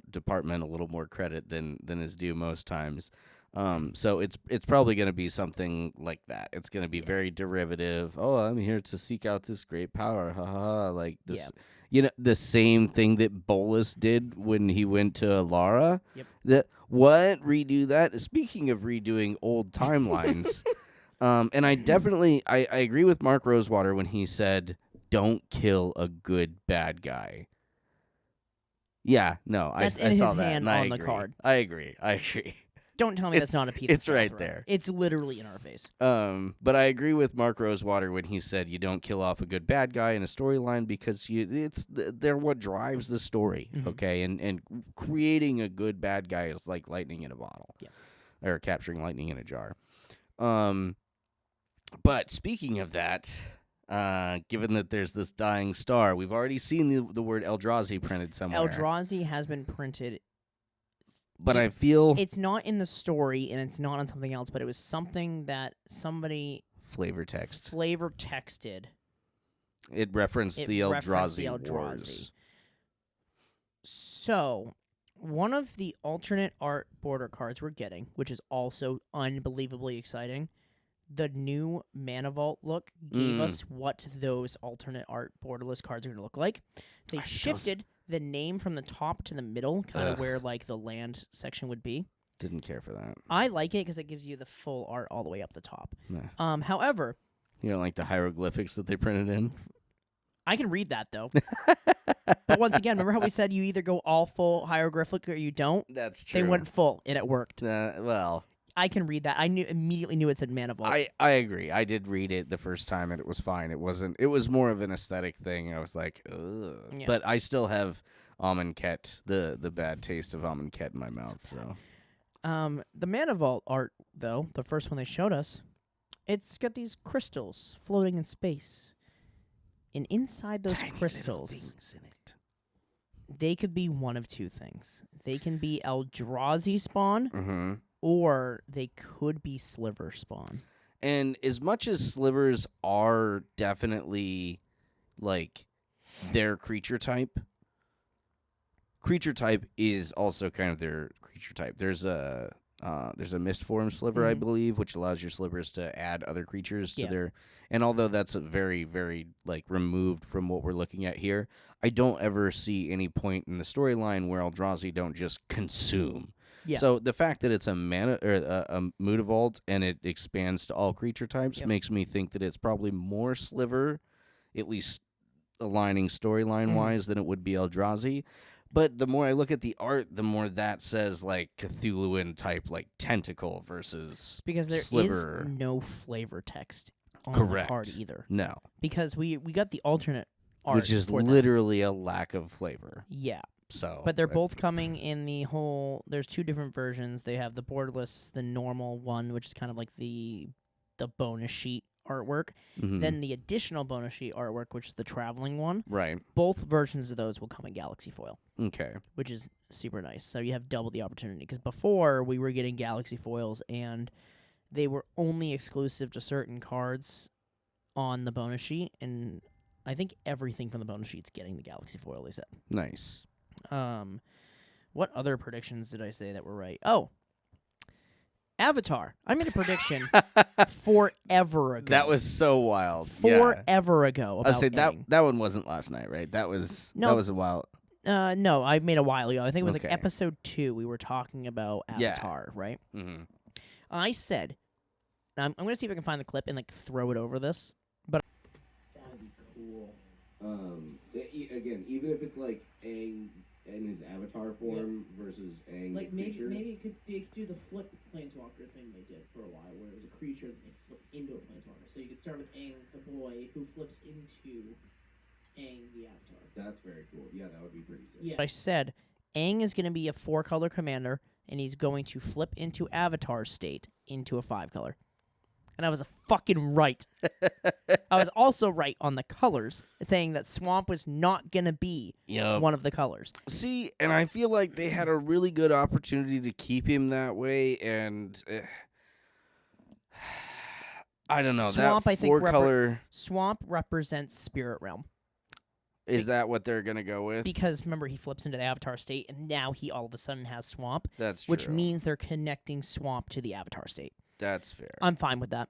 department a little more credit than is due most times. So it's probably going to be something like that. It's going to be very derivative. Oh, I'm here to seek out this great power. Ha ha ha. Like this, Yeah. you know, the same thing that Bolus did when he went to Alara. Yep. That what redo that? Speaking of redoing old timelines, and I definitely I agree with Mark Rosewater when he said, "Don't kill a good bad guy." Yeah, no, That's I in saw his that. hand and I on the agree. card. I agree. Don't tell me that's not a piece. it's of right Tezzeret. there. It's literally in our face. But I agree with Mark Rosewater when he said you don't kill off a good bad guy in a storyline because they're what drives the story, Mhm. okay? And creating a good bad guy is like lightning in a bottle, or capturing lightning in a jar. But speaking of that, given that there's this dying star, we've already seen the word Eldrazi printed somewhere. Eldrazi has been printed. But I feel It's not in the story, and it's not on something else, but it was something that somebody flavor text. flavor texted. It referenced It the referenced the Eldrazi Eldrazi. Wars. So, one of the alternate art border cards we're getting, which is also unbelievably exciting, the new Mana Vault look gave us what those alternate art borderless cards are going to look like. They shifted the name from the top to the middle, kind of where like the land section would be. Didn't care for that. I like it because it gives you the full art all the way up the top. Nah. However, You don't like the hieroglyphics that they printed in? I can read that though. But once again, remember how we said you either go all full hieroglyphic or you don't? That's true. They went full, and it worked. Well, I can read that. I immediately knew it said Mana Vault. I agree. I did read it the first time, and it was fine. It wasn't. It was more of an aesthetic thing. I was like, ugh. Yeah. But I still have Amonkhet, the bad taste of Amonkhet in my mouth. So The Mana Vault art, though, the first one they showed us, it's got these crystals floating in space. And inside those Tiny little crystals, things in it. they could be one of two things. They can be Eldrazi spawn, Mm-hmm. or they could be Sliver spawn. And as much as slivers are definitely like their creature type is also kind of their creature type. There's a There's a mist form sliver, I Mhm. believe, which allows your slivers to add other creatures to Yeah. their. And although that's a very, very like removed from what we're looking at here, I don't ever see any point in the storyline where Eldrazi don't just consume. Yeah. So the fact that it's a mana or a Mutavault and it expands to all creature types Yep. makes me think that it's probably more sliver, at least aligning storyline wise, than it would be Eldrazi. But the more I look at the art, the more that says like Cthulhuan type, like tentacle versus Because there sliver. is no flavor text on Correct. the card either. No, Because we got the alternate art, which is for them. literally a lack of flavor. Yeah. So, But they're both coming in the whole. There's two different versions. They have the borderless, the normal one, which is kind of like the bonus sheet artwork. Mhm. Then the additional bonus sheet artwork, which is the traveling one. right. Both versions of those will come in Galaxy Foil, Okay. which is super nice. So you have double the opportunity. Because before we were getting Galaxy Foils, and they were only exclusive to certain cards on the bonus sheet, and I think everything from the bonus sheet's getting the Galaxy Foil. They said. Nice. What other predictions did I say that were right? Oh, Avatar. I made a prediction forever ago. That was so wild. Yeah. Forever ago. I About say Aang. that one wasn't last night, right? That was No. that was a while. No, I made a while ago. I think it was like Okay. episode 2. We were talking about Yeah. Avatar, right? Mm-hmm. I said, I'm going to see if I can find the clip and like throw it over this. But that'd be cool. Again, even if it's like Aang in his avatar form versus Aang Like maybe they could do the flip planeswalker thing they did for a while, where it was a creature that they flipped into a planeswalker. So you could start with Aang the boy, who flips into Aang the avatar. That's very cool. Yeah, that would be pretty sick. Yeah. I said Aang is going to be a 4-color commander, and he's going to flip into avatar state into a 5-color. And I was fucking right. I was also right on the colors, saying that Swamp was not going to be one of the colors. See, and I feel like they had a really good opportunity to keep him that way, and I don't know. Swamp, that I think, 4-color Swamp represents Spirit Realm. is that what they're gonna go with? Because, remember, he flips into the avatar state, and now he all of a sudden has Swamp, That's true. which means they're connecting Swamp to the avatar state. That's fair. I'm fine with that.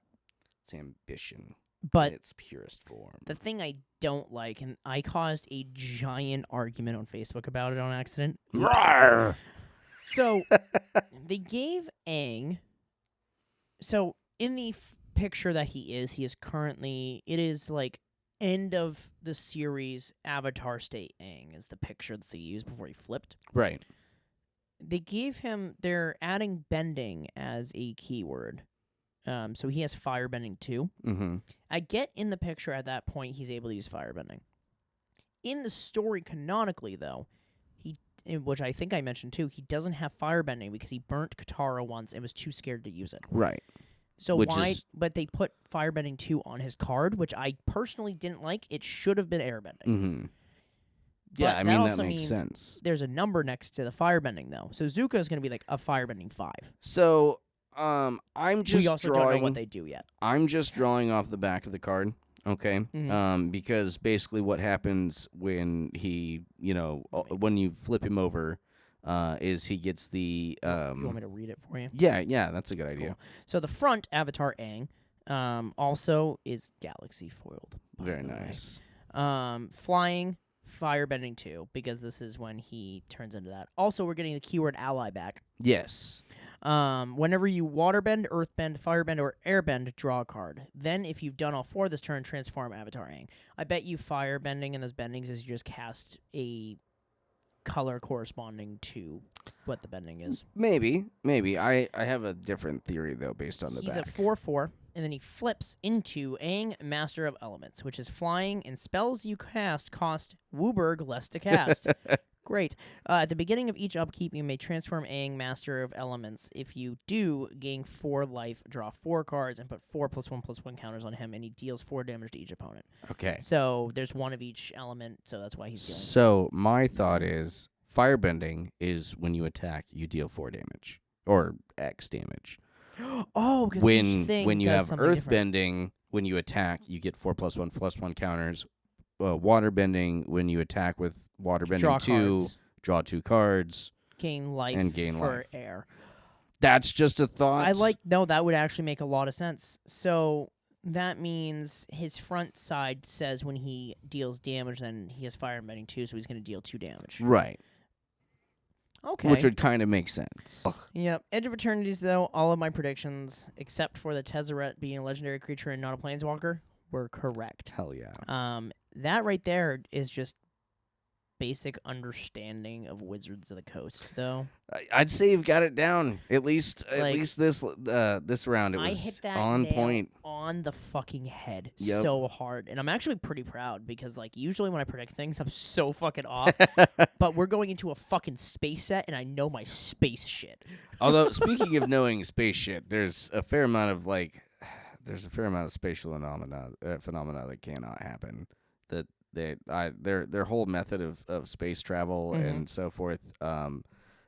It's ambition But in its purest form. the thing I don't like, and I caused a giant argument on Facebook about it on accident. Oops. Rawr! So, they gave Aang. So, in the picture that he is currently, it is like end of the series Avatar State Aang is the picture that they used before he flipped. Right. They gave him, they're adding bending as a keyword. So he has firebending too. Mm-hmm. I get in the picture at that point he's able to use firebending. In the story canonically, though, which I think I mentioned too, he doesn't have firebending because he burnt Katara once and was too scared to use it. Right. So Which why? is- But they put firebending 2 on his card, which I personally didn't like. It should have been airbending. Mm-hmm. But Yeah, I that mean that also makes means sense. there's a number next to the firebending though, so Zuko is going to be like a firebending 5. So, I'm just We also don't know drawing. what they do yet. I'm just drawing off the back of the card. Okay. Mhm. Because basically what happens when he, when you flip him over, is he gets the You want me to read it for you? Yeah, that's a good idea. Cool. So the front avatar Aang, also is galaxy foiled. by Very the way. nice. Flying, firebending 2, because this is when he turns into that. Also, we're getting the keyword ally back. Yes. Whenever you waterbend, earthbend, firebend, or airbend, draw a card. Then, if you've done all 4 this turn, transform Avatar Aang. I bet you firebending and those bendings is you just cast a color corresponding to what the bending is. Maybe. I have a different theory though, based on the He's back. a 4/4, and then he flips into Aang, Master of Elements, which is flying, and spells you cast cost Wooburg less to cast. Great. At the beginning of each upkeep, you may transform Aang, Master of Elements. If you do, gain 4 life, draw 4 cards, and put 4+1/+1 counters on him, and he deals 4 damage to each opponent. Okay. So there's 1 of each element, so that's why he's dealing. So my thought is firebending is when you attack, you deal 4 damage or X damage. Oh, because each When thing you does have something different. earthbending, when you attack, you get 4+1/+1 counters. Waterbending, when you attack with waterbending Draw 2, cards. draw 2 cards. Gain life and gain for life. air. That's just a thought. No, that would actually make a lot of sense. So that means his front side says when he deals damage, then he has fire embedding too, so he's going to deal 2 damage. Right. Okay. Which would kind of make sense. Yep. Edge of Eternities, though, all of my predictions, except for the Tezzeret being a legendary creature and not a planeswalker, were correct. Hell yeah. That right there is just basic understanding of Wizards of the Coast, though. I'd say you've got it down. At least this round, it I was hit that on nail point. on the fucking head Yep. so hard, and I'm actually pretty proud because, like, usually when I predict things, I'm so fucking off. But we're going into a fucking space set, and I know my space shit. Although, speaking of knowing space shit, there's a fair amount of spatial phenomena that cannot happen. Their whole method of space travel and so forth,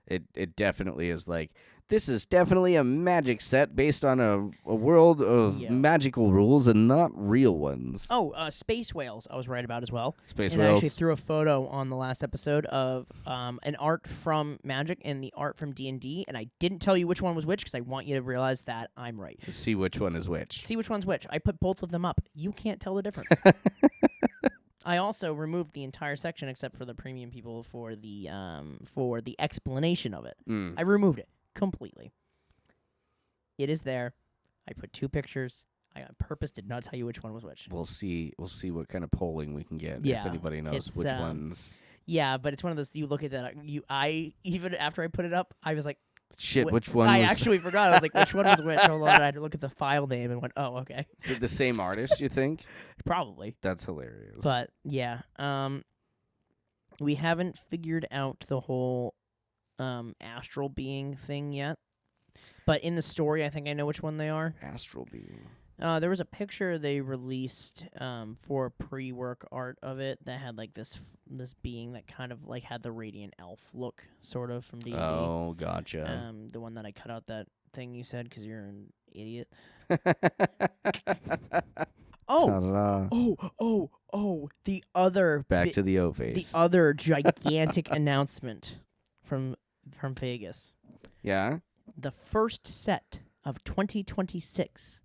it definitely is like, this is definitely a Magic set based on a world of magical rules and not real ones. Oh, space whales I was right about as well. Space and whales. I actually threw a photo on the last episode of an art from Magic and the art from D&D, and I didn't tell you which one was which because I want you to realize that I'm right. To see which one is which. See which one's which. I put both of them up. You can't tell the difference. I also removed the entire section except for the premium people for the explanation of it. I removed it completely. It is there. I put 2 pictures. I on purpose did not tell you which one was which. We'll see what kind of polling we can get if anybody knows which ones. Yeah, but it's one of those, you look at that, I even after I put it up, I was like, shit, which one I was... actually forgot. I was like, which one was which? Hold on, I had to look at the file name and went, oh, okay. Is it the same artist, you think? Probably. That's hilarious. But, yeah. We haven't figured out the whole astral being thing yet. But in the story, I think I know which one they are. Astral being. There was a picture they released for pre-work art of it that had like this being that kind of like had the radiant elf look, sort of, from D&D. Oh, gotcha. The one that I cut out that thing you said because you're an idiot. The other Back to the O-face. the other gigantic announcement from Vegas. Yeah? The first set of 2026.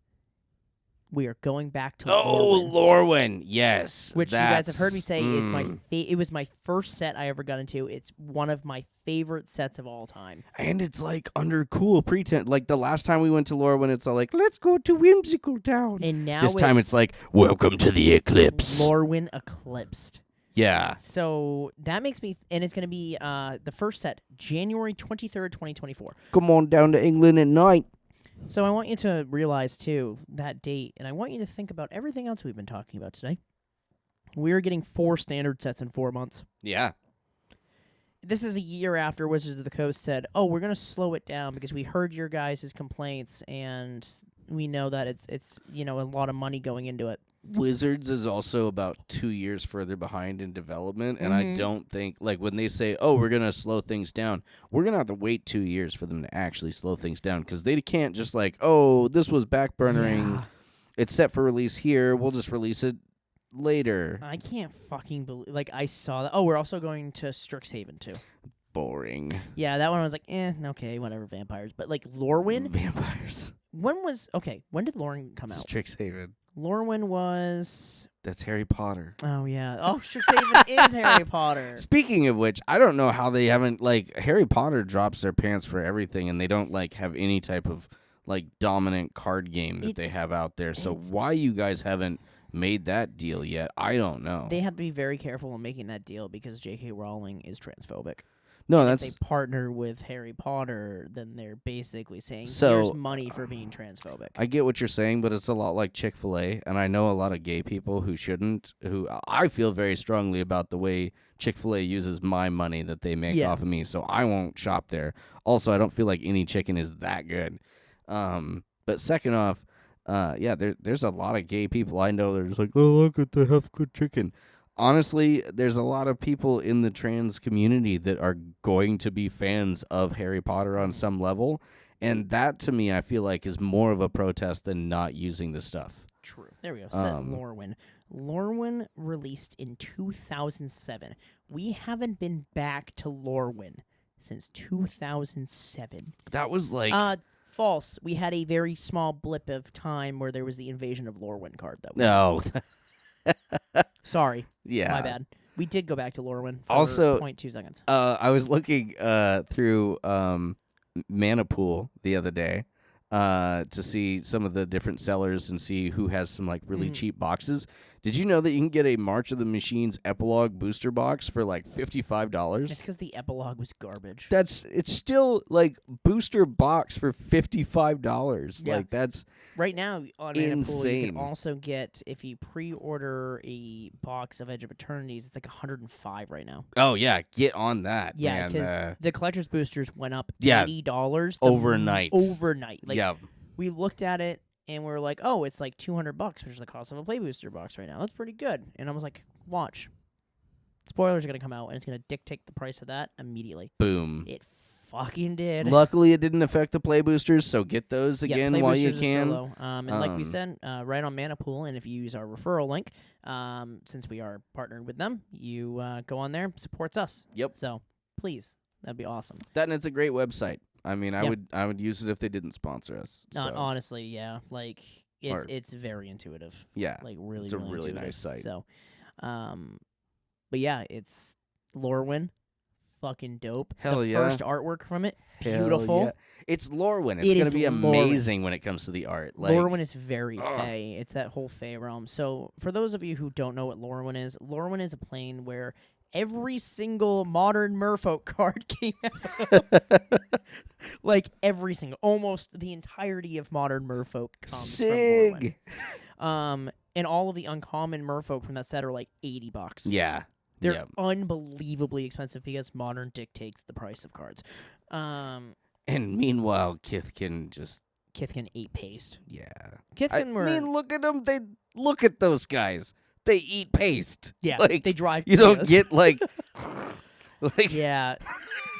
We are going back to Lorwyn. Yes. Which you guys have heard me say is my it was my first set I ever got into. It's one of my favorite sets of all time. And it's like under cool pretense. Like the last time we went to Lorwyn, it's all like, let's go to Whimsical Town. And now this time it's like, welcome to the Eclipse. Lorwyn Eclipsed. Yeah. So that makes me, and it's going to be the first set, January 23rd, 2024. Come on down to England at night. So I want you to realize, too, that date, and I want you to think about everything else we've been talking about today. We're getting 4 standard sets in 4 months. Yeah. This is a year after Wizards of the Coast said, oh, we're going to slow it down because we heard your guys' complaints, and we know that it's a lot of money going into it. Wizards is also about 2 years further behind in development, and I don't think, like, when they say, oh, we're going to slow things down, we're going to have to wait 2 years for them to actually slow things down, because they can't just like, oh, this was backburnering, it's set for release here, we'll just release it later. I can't fucking believe, like, I saw that. Oh, we're also going to Strixhaven, too. Boring. Yeah, that one I was like, okay, whatever, vampires. But, like, Lorwyn? Vampires. When did Lorwyn come out? Strixhaven. Lorwyn was... That's Harry Potter. Oh, yeah. Oh, Strixhaven is Harry Potter. Speaking of which, I don't know how they haven't, like, Harry Potter drops their pants for everything, and they don't, like, have any type of, like, dominant card game that they have out there. So why you guys haven't made that deal yet, I don't know. They have to be very careful in making that deal because J.K. Rowling is transphobic. No, If that's... they partner with Harry Potter, then they're basically saying, So, here's money for being transphobic. I get what you're saying, but it's a lot like Chick-fil-A, and I know a lot of gay people who I feel very strongly about the way Chick-fil-A uses my money that they make off of me, so I won't shop there. Also, I don't feel like any chicken is that good. But second off, there's a lot of gay people I know that are just like, oh, look at they have good chicken. Honestly, there's a lot of people in the trans community that are going to be fans of Harry Potter on some level, and that, to me, I feel like is more of a protest than not using the stuff. True. There we go. Set Lorwyn. Lorwyn released in 2007. We haven't been back to Lorwyn since 2007. That was like False. We had a very small blip of time where there was the Invasion of Lorwyn card. no. Sorry. Yeah. My bad. We did go back to Lorwyn for Also, 0.2 seconds. I was looking through Mana Pool the other day to see some of the different sellers and see who has some like really cheap boxes. Did you know that you can get a March of the Machines epilogue booster box for like $55? It's because the epilogue was garbage. It's still like booster box for $55. Yeah. Like that's Right now on Mana Pool, you insane. can also get, if you pre-order a box of Edge of Eternities, it's like $105 right now. oh yeah, get on that. Yeah, man. because the collector's boosters went up Yeah, $80 overnight. Overnight. Like, yeah. we looked at it and we were like, oh, it's like $200, which is the cost of a play booster box right now. That's pretty good. And I was like, watch. Spoilers are going to come out and it's going to dictate the price of that immediately. Boom. It fucking did. Luckily, it didn't affect the play boosters, so get those Yeah, again play while you boosters are can. so low. And like we said, right on Mana Pool, and if you use our referral link, since we are partnered with them, you go on there, supports us. Yep. So please, that'd be awesome. That and it's a great website. I mean, Yeah. I would use it if they didn't sponsor us. So, Honestly, yeah, like Or- it's very intuitive. yeah, Like really, it's a really really intuitive. nice site. So, but yeah, it's Lorwyn, fucking dope. Hell the yeah. first artwork from it, Hell beautiful. yeah. It's Lorwyn. It's It going to is be Lorwyn. amazing when it comes to the art. Like, Lorwyn is very Fey. It's that whole Fey realm. So, for those of you who don't know what Lorwyn is a plane where every single modern merfolk card came out. Like, every single, almost the entirety of modern merfolk comes from Lorwyn. Sig. And all of the uncommon merfolk from that set are like $80. Yeah. They're yeah. unbelievably expensive because modern dictates the price of cards. And meanwhile, Kithkin just, Kithkin ate paste. yeah. Kithkin were... I mean, look at them. Look at those guys. They eat paste. Yeah, like, they drive You don't Kias. get like, like Yeah.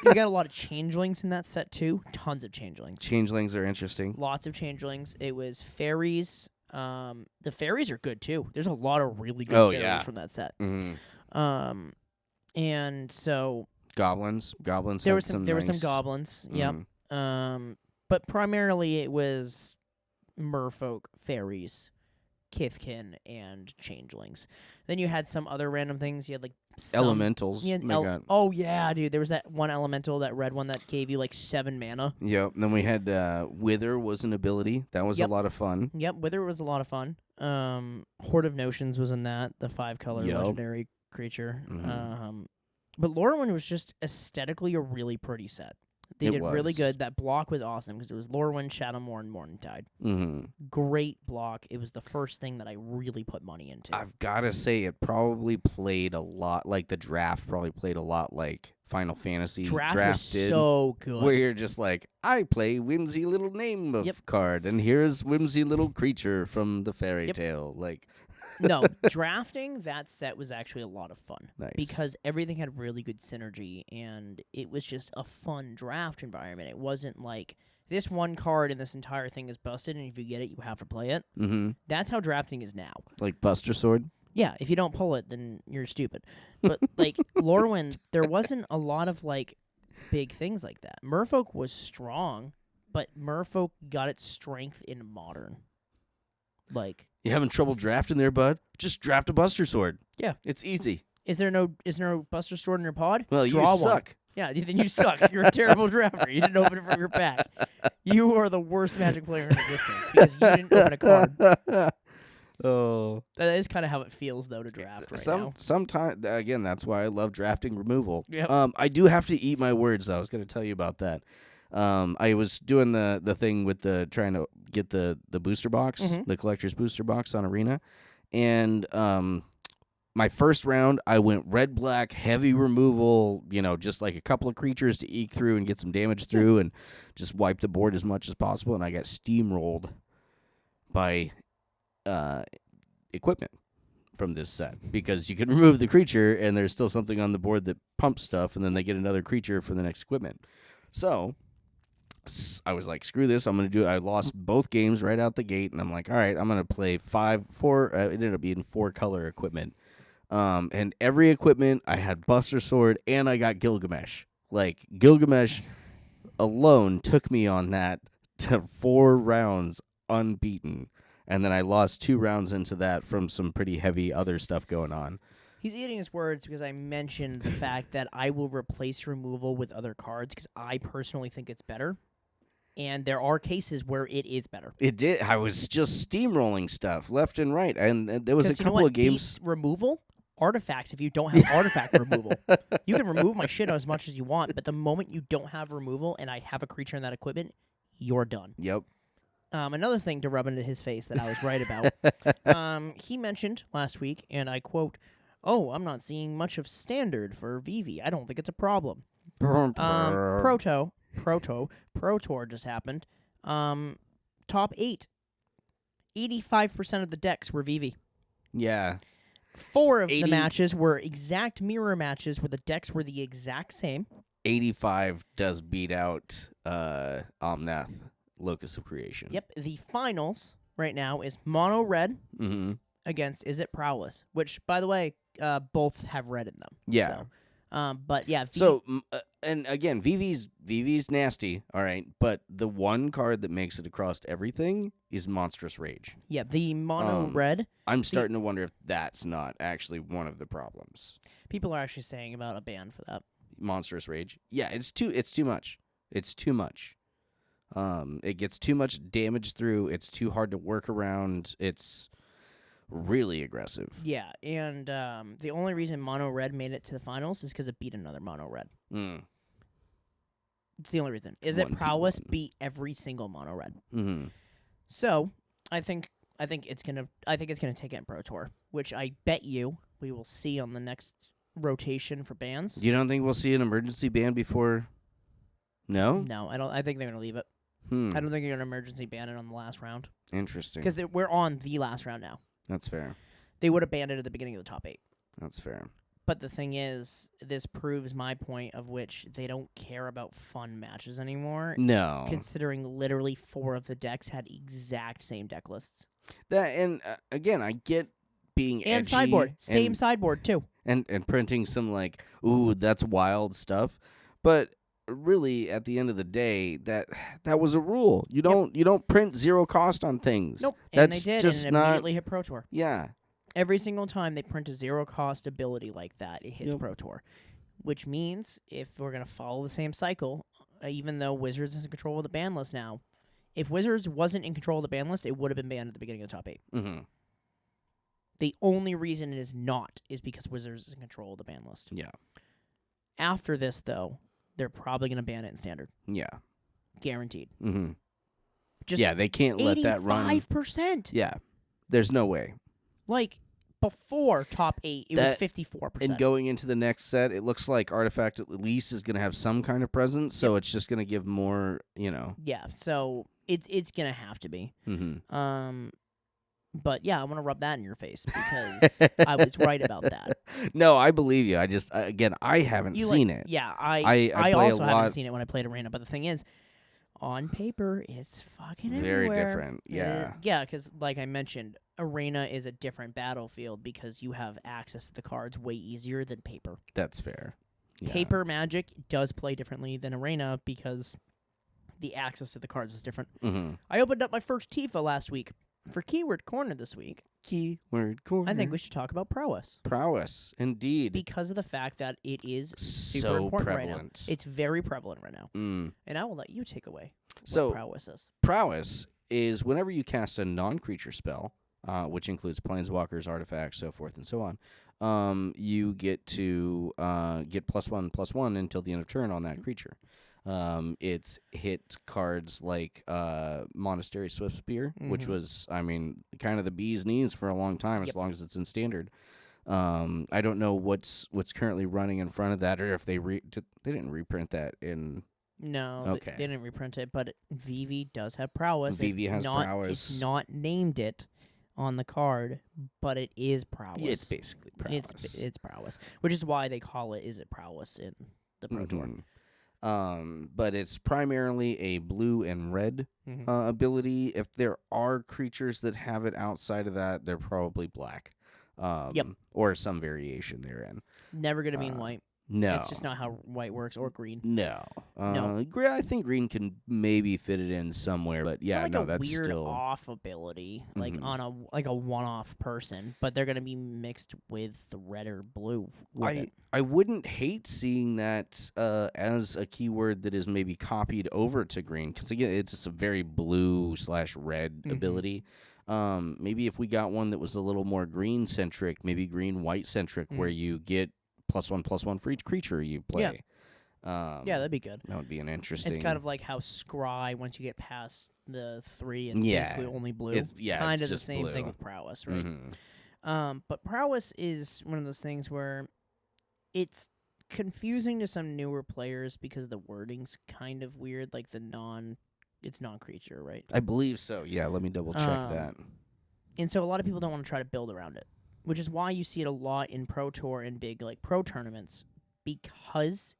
You got a lot of changelings in that set, too. Tons of changelings. changelings are interesting. Lots of changelings. It was fairies. The fairies are good, too. There's a lot of really good fairies from that set. Mm-hmm. And so... Goblins. There had were some nice- goblins. Yep. Mhm. But primarily it was merfolk, fairies, Kithkin, and changelings. Then you had some other random things. You had like some, Elementals. you had they got- oh yeah, dude. There was that one elemental, that red one that gave you like 7 mana. Yep. Then we had Wither was an ability. That was Yep. a lot of fun. Yep, Wither was a lot of fun. Horde of Notions was in that, the 5-color Yep. legendary creature. Mhm. But Lorwyn was just aesthetically a really pretty set. They It did really was. good. That block was awesome because it was Lorwyn, Shadowmourne, Morningtide. Mm-hmm. Great block. It was the first thing that I really put money into. I've got to say, it probably played a lot like the draft. Probably played a lot like Final Fantasy Draft was did. so good. Where you're just like, I play whimsy little name of Yep. card, and here's whimsy little creature from the fairy Yep. tale. Like, No, drafting that set was actually a lot of fun. nice. Because everything had really good synergy, and it was just a fun draft environment. It wasn't like, this one card and this entire thing is busted, and if you get it, you have to play it. Mm-hmm. That's how drafting is now. Like Buster Sword. Yeah, if you don't pull it, then you're stupid. But, like, Lorwyn, there wasn't a lot of, like, big things like that. Merfolk was strong, but Merfolk got its strength in Modern. Like... You having trouble drafting there, bud? Just draft a Buster Sword. Yeah. It's easy. Is there no Buster Sword in your pod? Well, Draw you one. suck. Yeah, then you suck. You're a terrible drafter. You didn't open it from your pack. You are the worst Magic player in existence because you didn't open a card. Oh. That is kind of how it feels, though, to draft right now. Sometimes, again, that's why I love drafting removal. Yep. I do have to eat my words, though. I was going to tell you about that. I was doing the thing with trying to get the booster box, the collector's booster box on Arena, and my first round I went red-black, heavy removal, just like a couple of creatures to eke through and get some damage through, and just wipe the board as much as possible. And I got steamrolled by equipment from this set, because you can remove the creature and there's still something on the board that pumps stuff, and then they get another creature for the next equipment. So I was like, screw this, I'm going to do it. I lost both games right out the gate, and I'm like, all right, I'm going to play 4, it ended up being 4-color equipment. And every equipment, I had Buster Sword, and I got Gilgamesh. Like, Gilgamesh alone took me on that to 4 rounds unbeaten. And then I lost 2 rounds into that from some pretty heavy other stuff going on. He's eating his words because I mentioned the fact that I will replace removal with other cards because I personally think it's better. And there are cases where it is better. It did. I was just steamrolling stuff left and right. And there was a 'Cause you know couple what of games. beats removal? Artifacts, if you don't have artifact removal. You can remove my shit as much as you want, but the moment you don't have removal and I have a creature in that equipment, you're done. Yep. Another thing to rub into his face that I was right about. He mentioned last week, and I quote, "Oh, I'm not seeing much of standard for VV. I don't think it's a problem." Pro Tour just happened. Top 8. 85% of the decks were VV. Yeah. 4 of 80 the matches were exact mirror matches where the decks were the exact same. 85 does beat out Omnath, Locus of Creation. Yep. The finals right now is Mono Red Mm-hmm. against Is It Prowess, which, by the way, both have red in them. Yeah. But yeah. And again, VV's nasty, all right, but the one card that makes it across everything is Monstrous Rage. Yeah, the Mono Red. I'm starting to wonder if that's not actually one of the problems. People are actually saying about a ban for that. Monstrous Rage. Yeah, it's too much. It's too much. It gets too much damage through. It's too hard to work around. It's really aggressive. Yeah, and the only reason Mono Red made it to the finals is because it beat another Mono Red. It's the only reason. Is It Prowess beat every single Mono Red. Mm-hmm. So I think it's gonna take it in Pro Tour, which I bet you we will see on the next rotation for bans. You don't think we'll see an emergency ban before? No? No, I don't. I think they're gonna leave it. I don't think they're gonna emergency ban it on the last round Interesting. because we're on the last round now. That's fair. They would have banned it at the beginning of the top 8. That's fair. But the thing is, this proves my point of which they don't care about fun matches anymore. No. Considering literally 4 of the decks had exact same deck lists. That and again, I get being And edgy sideboard. Same and, sideboard, too. and printing some like, ooh, that's wild stuff. But really, at the end of the day, that was a rule. You don't print 0 cost on things. Nope. That's and they did, just and it not immediately hit Pro Tour. Yeah. Every single time they print a 0 cost ability like that, it hits Pro Tour. Which means, if we're going to follow the same cycle, even though Wizards is in control of the ban list now, if Wizards wasn't in control of the ban list, it would have been banned at the beginning of the top 8. Mm-hmm. The only reason it is not is because Wizards is in control of the ban list. Yeah. After this, though, they're probably going to ban it in Standard. Yeah. Guaranteed. Mm-hmm. Just yeah, they can't let that run. 85%. Yeah. There's no way. Like, before top 8, it was 54%. And going into the next set, it looks like Artifact at least is going to have some kind of presence, so it's just going to give more, Yeah, so it's going to have to be. Mm-hmm. But yeah, I'm going to rub that in your face because I was right about that. No, I believe you. I just, again, I haven't seen it. Yeah, I I play also a haven't lot. seen it when I played Arena, but the thing is, on paper, it's fucking Very everywhere. different, yeah. Yeah, because like I mentioned, Arena is a different battlefield because you have access to the cards way easier than paper. That's fair. Yeah. Paper Magic does play differently than Arena because the access to the cards is different. Mm-hmm. I opened up my first Tifa last week. For Keyword Corner this week, Keyword Corner. I think we should talk about Prowess. Prowess, indeed. Because of the fact that it is super so important prevalent. right now. It's very prevalent right now. Mm. And I will let you take away So, what Prowess is. Prowess is whenever you cast a non-creature spell, which includes planeswalkers, artifacts, so forth and so on, you get to get +1/+1 until the end of turn on that creature. It's hit cards like Monastery Swift Spear, which was, kind of the bee's knees for a long time, as long as it's in Standard. I don't know what's currently running in front of that, or if they didn't reprint that in. No, Okay. they didn't reprint it, but VV does have Prowess. VV has Prowess. It's not named it on the card, but it is Prowess. It's basically Prowess. It's Prowess, which is why they call it Is It Prowess in the Pro Tour. But it's primarily a blue and red ability. If there are creatures that have it outside of that, they're probably black. Or some variation therein. Never going to be in white. No. It's just not how white works or green. No. No. I think green can maybe fit it in somewhere, but yeah, Like no, a that's weird still off ability, like Mhm. on a one-off person, but they're gonna be mixed with the red or blue with it. I wouldn't hate seeing that as a keyword that is maybe copied over to green, because again, it's just a very blue/red Mhm. ability. Maybe if we got one that was a little more green centric, maybe green white centric, where you get +1/+1 for each creature you play. Yeah, that'd be good. That would be an interesting. It's kind of like how Scry, once you get past the 3, it's Yeah. basically only blue. It's kind of the just same thing blue. with Prowess, right? Mhm. But Prowess is one of those things where it's confusing to some newer players because the wording's kind of weird, like it's non-creature, right? I believe so. Yeah, let me double check that. And so a lot of people don't want to try to build around it, which is why you see it a lot in Pro Tour and big like pro tournaments, because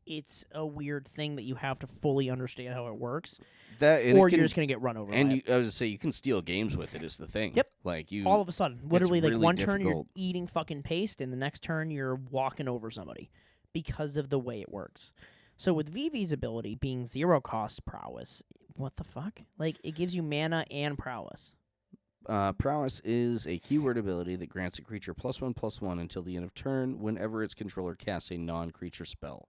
it's a weird thing that you have to fully understand how it works, That or you're just gonna get run over. And by you, I was gonna say you can steal games with it. Is the thing. Yep. Like you. all of a sudden, literally, like really one turn you're difficult. eating fucking paste, and the next turn you're walking over somebody because of the way it works. So with Vivi's ability being 0 cost prowess, what the fuck? Like it gives you mana and prowess. Prowess is a keyword ability that grants a creature +1/+1 until the end of turn whenever its controller casts a non-creature spell.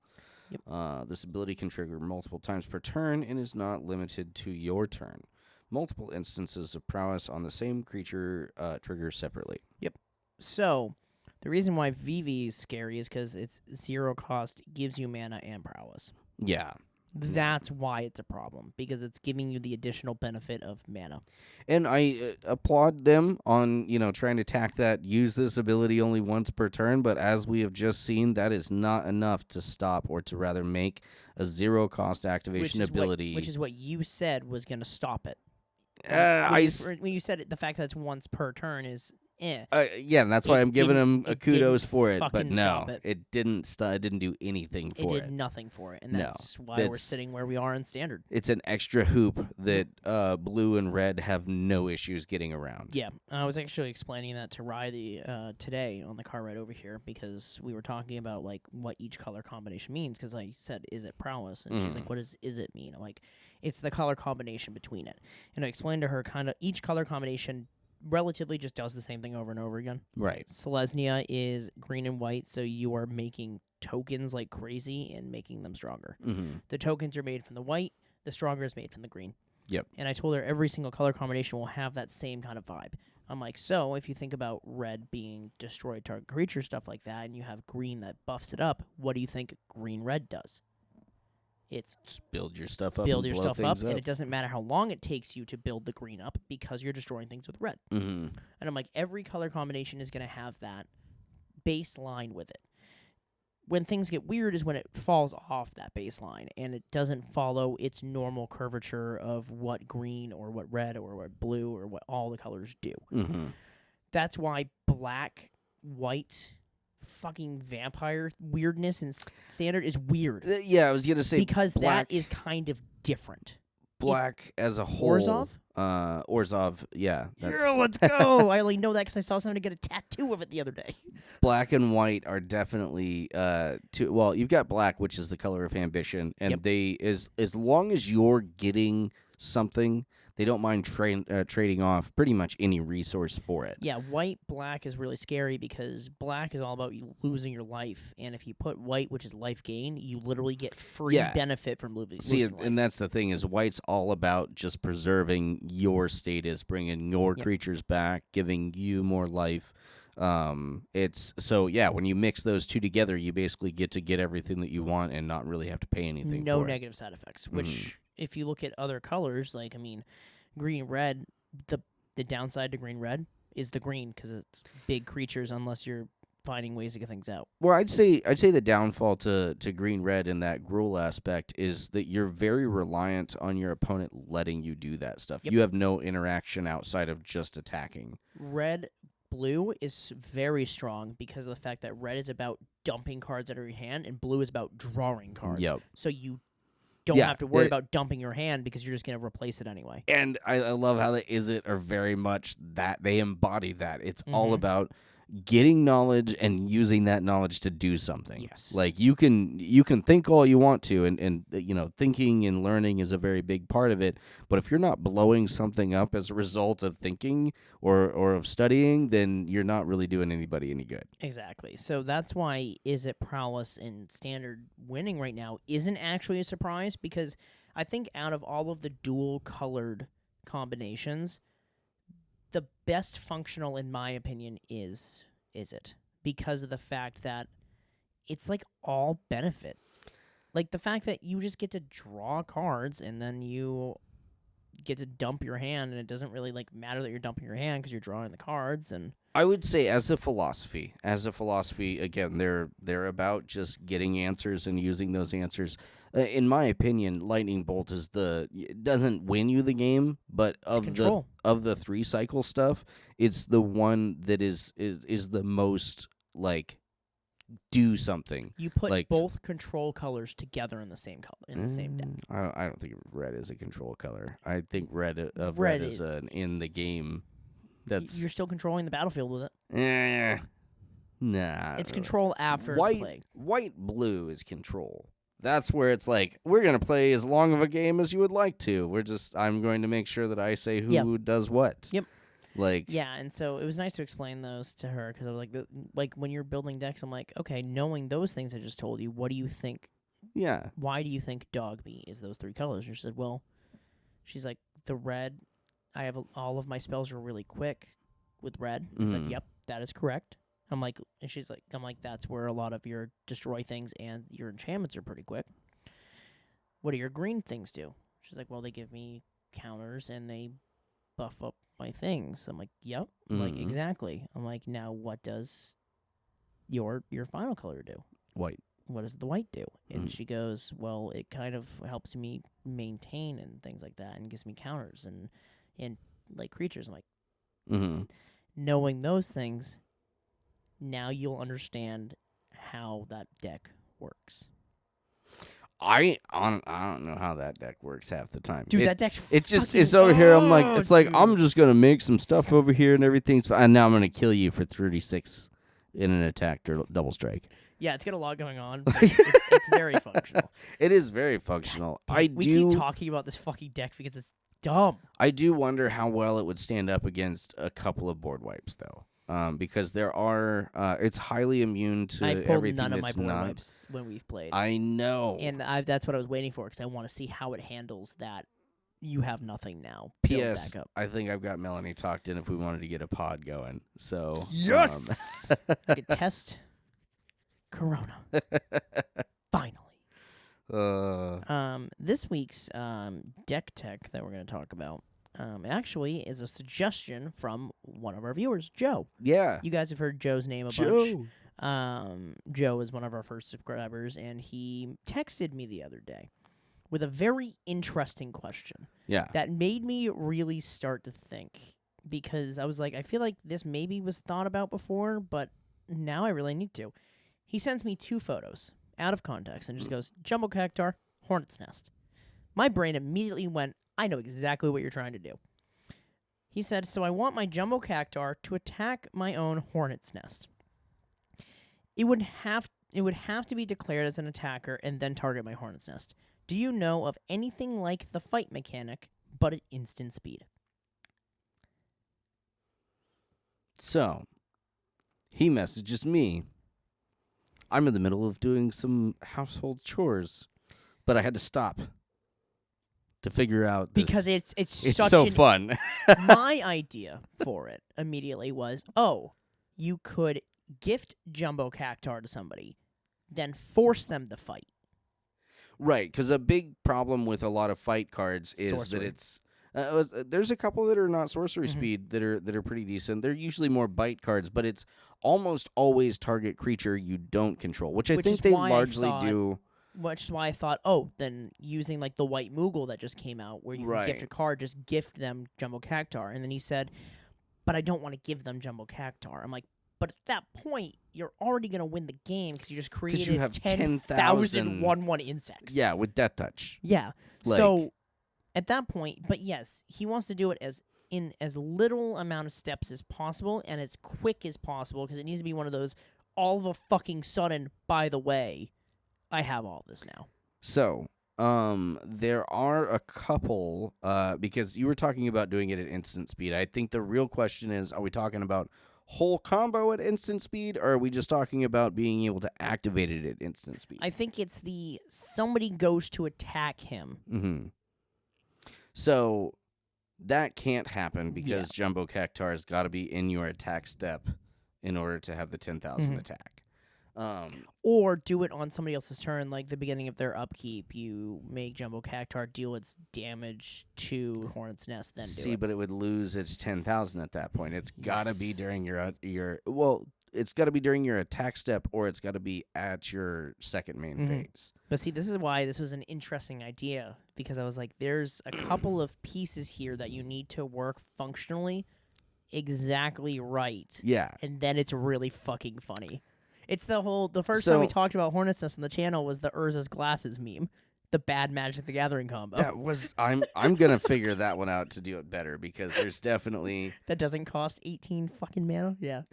Yep. This ability can trigger multiple times per turn and is not limited to your turn. Multiple instances of prowess on the same creature trigger separately. So the reason why Vivi is scary is because it's 0 cost, gives you mana and prowess. Yeah. That's why it's a problem, because it's giving you the additional benefit of mana. And I applaud them on, trying to tack that, use this ability only once per turn, but as we have just seen, that is not enough to stop or to rather make a 0 cost activation ability. Which is what you said was going to stop it. When you said it, the fact that it's once per turn is yeah, and that's why I'm giving him a kudos for it, but fucking no, stop it. it didn't it didn't do anything It for did it. nothing for it, and No, that's why we're that's- sitting where we are in Standard. It's an extra hoop that blue and red have no issues getting around. Yeah, I was actually explaining that to Riley today on the car ride over here, because we were talking about like what each color combination means. Because I said, "Is it prowess?" And she's like, "What does is it mean?" I'm like, "It's the color combination between it." And I explained to her kind of each color combination relatively just does the same thing over and over again. Right. Selesnya is green and white, so you are making tokens like crazy and making them stronger. Mm-hmm. The tokens are made from the white, the stronger is made from the green. Yep. And I told her every single color combination will have that same kind of vibe. I'm like, so if you think about red being destroyed target creature, stuff like that, and you have green that buffs it up, what do you think green-red does? It's Just build your stuff up. build and your blow stuff up, things and it doesn't matter how long it takes you to build the green up, because you're destroying things with red. Mm-hmm. And I'm like, every color combination is going to have that baseline with it. When things get weird is when it falls off that baseline and it doesn't follow its normal curvature of what green or what red or what blue or what all the colors do. Mm-hmm. That's why black, white, fucking vampire weirdness in Standard is weird. Yeah, I was gonna say Because black, that is kind of different. black as a whole. Orzhov? Orzhov. Yeah. Yeah, let's go. I only know that because I saw somebody get a tattoo of it the other day. Black and white are definitely two. Well, you've got black, which is the color of ambition, and Yep. as long as you're getting something, they don't mind trading off pretty much any resource for it. Yeah, white, black is really scary because black is all about you losing your life, and if you put white, which is life gain, you literally get free benefit from losing See, life. and that's the thing is white's all about just preserving your status, bringing your creatures back, giving you more life. It's so yeah. When you mix those two together, you basically get everything that you want and not really have to pay anything. No for negative side effects. Which, if you look at other colors, like green red, the downside to green red is the green because it's big creatures unless you're finding ways to get things out. Well, I'd say the downfall to green red in that Gruul aspect is that you're very reliant on your opponent letting you do that stuff. Yep. You have no interaction outside of just attacking. Red blue is very strong because of the fact that red is about dumping cards out of your hand and blue is about drawing cards. Yep. So you don't have to worry about dumping your hand because you're just going to replace it anyway. And I love how the Is It are very much that. They embody that. It's all about getting knowledge and using that knowledge to do something. Yes. Like you can think all you want to, and thinking and learning is a very big part of it. But if you're not blowing something up as a result of thinking or of studying, then you're not really doing anybody any good. Exactly. So that's why Is It Prowess in Standard winning right now isn't actually a surprise, because I think out of all of the dual-colored combinations, the best functional, in my opinion, is It, because of the fact that it's like all benefit. Like the fact that you just get to draw cards and then you get to dump your hand, and it doesn't really like matter that you're dumping your hand because you're drawing the cards. And I would say as a philosophy, again, they're about just getting answers and using those answers. In my opinion, Lightning Bolt it doesn't win you the game, but of the 3 cycle stuff, it's the one that is the most like do something. You put like, both control colors together in the same color in the same deck. I don't think red is a control color. I think red is an in the game. You're still controlling the battlefield with it. Nah. It's control after play. White blue is control. That's where it's like, we're going to play as long of a game as you would like to. I'm going to make sure that I say who does what. Yep. Yeah, and so it was nice to explain those to her, because I was like when you're building decks, I'm like, okay, knowing those things I just told you, what do you think? Yeah. Why do you think dog meat is those 3 colors? And she said, well, she's like, the red, I have all of my spells are really quick with red. It's like, yep, that is correct. I'm like, that's where a lot of your destroy things and your enchantments are pretty quick. What do your green things do? She's like, well, they give me counters and they buff up my things. I'm like, yep, like exactly. I'm like, now what does your final color do? White. What does the white do? And she goes, well, it kind of helps me maintain and things like that, and gives me counters and like creatures. I'm like, knowing those things, now you'll understand how that deck works. I don't know how that deck works half the time. Dude, that deck's it's over here. I'm like, it's like, I'm just going to make some stuff over here and everything's fine. And now I'm going to kill you for 36 in an attack or double strike. Yeah, it's got a lot going on. But it's very functional. It is very functional. We keep talking about this fucking deck because it's dumb. I do wonder how well it would stand up against a couple of board wipes, though. Because there are, it's highly immune to I've pulled everything none of that's my board not. wipes when we've played. I know. And that's what I was waiting for, because I want to see how it handles that. You have nothing now. P.S. Back up. I think I've got Melanie talked in if we wanted to get a pod going. So yes, I could test Corona. Finally. This week's deck tech that we're going to talk about actually is a suggestion from one of our viewers, Joe. Yeah. You guys have heard Joe's name a bunch. Joe is one of our first subscribers, and he texted me the other day with a very interesting question. Yeah. That made me really start to think, because I was like, I feel like this maybe was thought about before, but now I really need to. He sends me 2 photos out of context and just goes, Jumbo Cactar, Hornet's Nest. My brain immediately went, I know exactly what you're trying to do. He said, so I want my Jumbo Cactar to attack my own Hornet's Nest. It would have to be declared as an attacker and then target my Hornet's Nest. Do you know of anything like the fight mechanic, but at instant speed? So, he messages me. I'm in the middle of doing some household chores, but I had to stop to figure out this. Because it's such so fun. My idea for it immediately was, you could gift Jumbo Cactar to somebody, then force them to fight. Right, because a big problem with a lot of fight cards is sorcery. that it's there's a couple that are not sorcery speed that are pretty decent. They're usually more bite cards, but it's almost always target creature you don't control, which I think they largely do. Which is why I thought, then using like the White Moogle that just came out, where you can gift a card, just gift them Jumbo Cactar. And then he said, but I don't want to give them Jumbo Cactar. I'm like, but at that point, you're already going to win the game because you just created you have 10,000 1/1 insects. Yeah, with Death Touch. Yeah. Like, so at that point, but yes, he wants to do it in as little amount of steps as possible and as quick as possible because it needs to be one of those all of a fucking sudden, by the way, I have all this now. So, there are a couple, because you were talking about doing it at instant speed. I think the real question is, are we talking about whole combo at instant speed, or are we just talking about being able to activate it at instant speed? I think it's somebody goes to attack him. Mm-hmm. So, that can't happen because Jumbo Cactar's got to be in your attack step in order to have the 10,000 attack. Or do it on somebody else's turn, like the beginning of their upkeep. You make Jumbo Cactar deal its damage to Hornet's Nest, then do it. But it would lose its 10,000 at that point. It's got to be during your well, it's got to be during your attack step, or it's got to be at your second main phase. But see, this is why this was an interesting idea, because I was like, there's a couple of pieces here that you need to work functionally exactly right. Yeah. And then it's really fucking funny. It's the first time we talked about Hornet's Nest on the channel was the Urza's Glasses meme. The bad Magic the Gathering combo. That was I'm gonna figure that one out to do it better because there's definitely that doesn't cost 18 fucking mana. Yeah.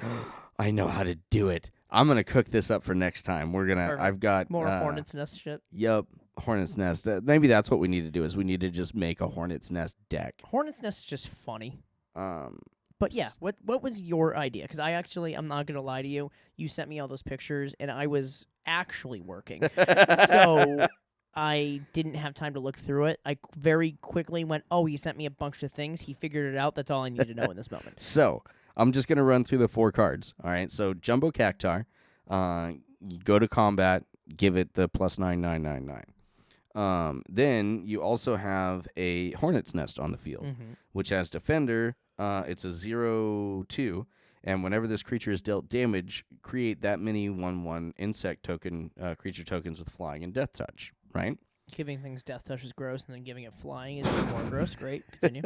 I know how to do it. I'm gonna cook this up for next time. Perfect. I've got more Hornet's Nest shit. Yep, Hornet's Nest. Maybe that's what we need to do. Is we need to just make a Hornet's Nest deck. Hornet's Nest is just funny. But yeah, what was your idea? Because I'm not gonna lie to you. You sent me all those pictures, and I was actually working, so I didn't have time to look through it. I very quickly went, "Oh, he sent me a bunch of things. He figured it out. That's all I need to know in this moment." So I'm just gonna run through the 4 cards. All right. So Jumbo Cactar, you go to combat, give it the +9/9/9/9. Then you also have a Hornet's Nest on the field, which has Defender. It's a 0/2, and whenever this creature is dealt damage, create that many 1/1 insect token creature tokens with flying and death touch, right? Giving things death touch is gross, and then giving it flying is even more gross. Great, continue.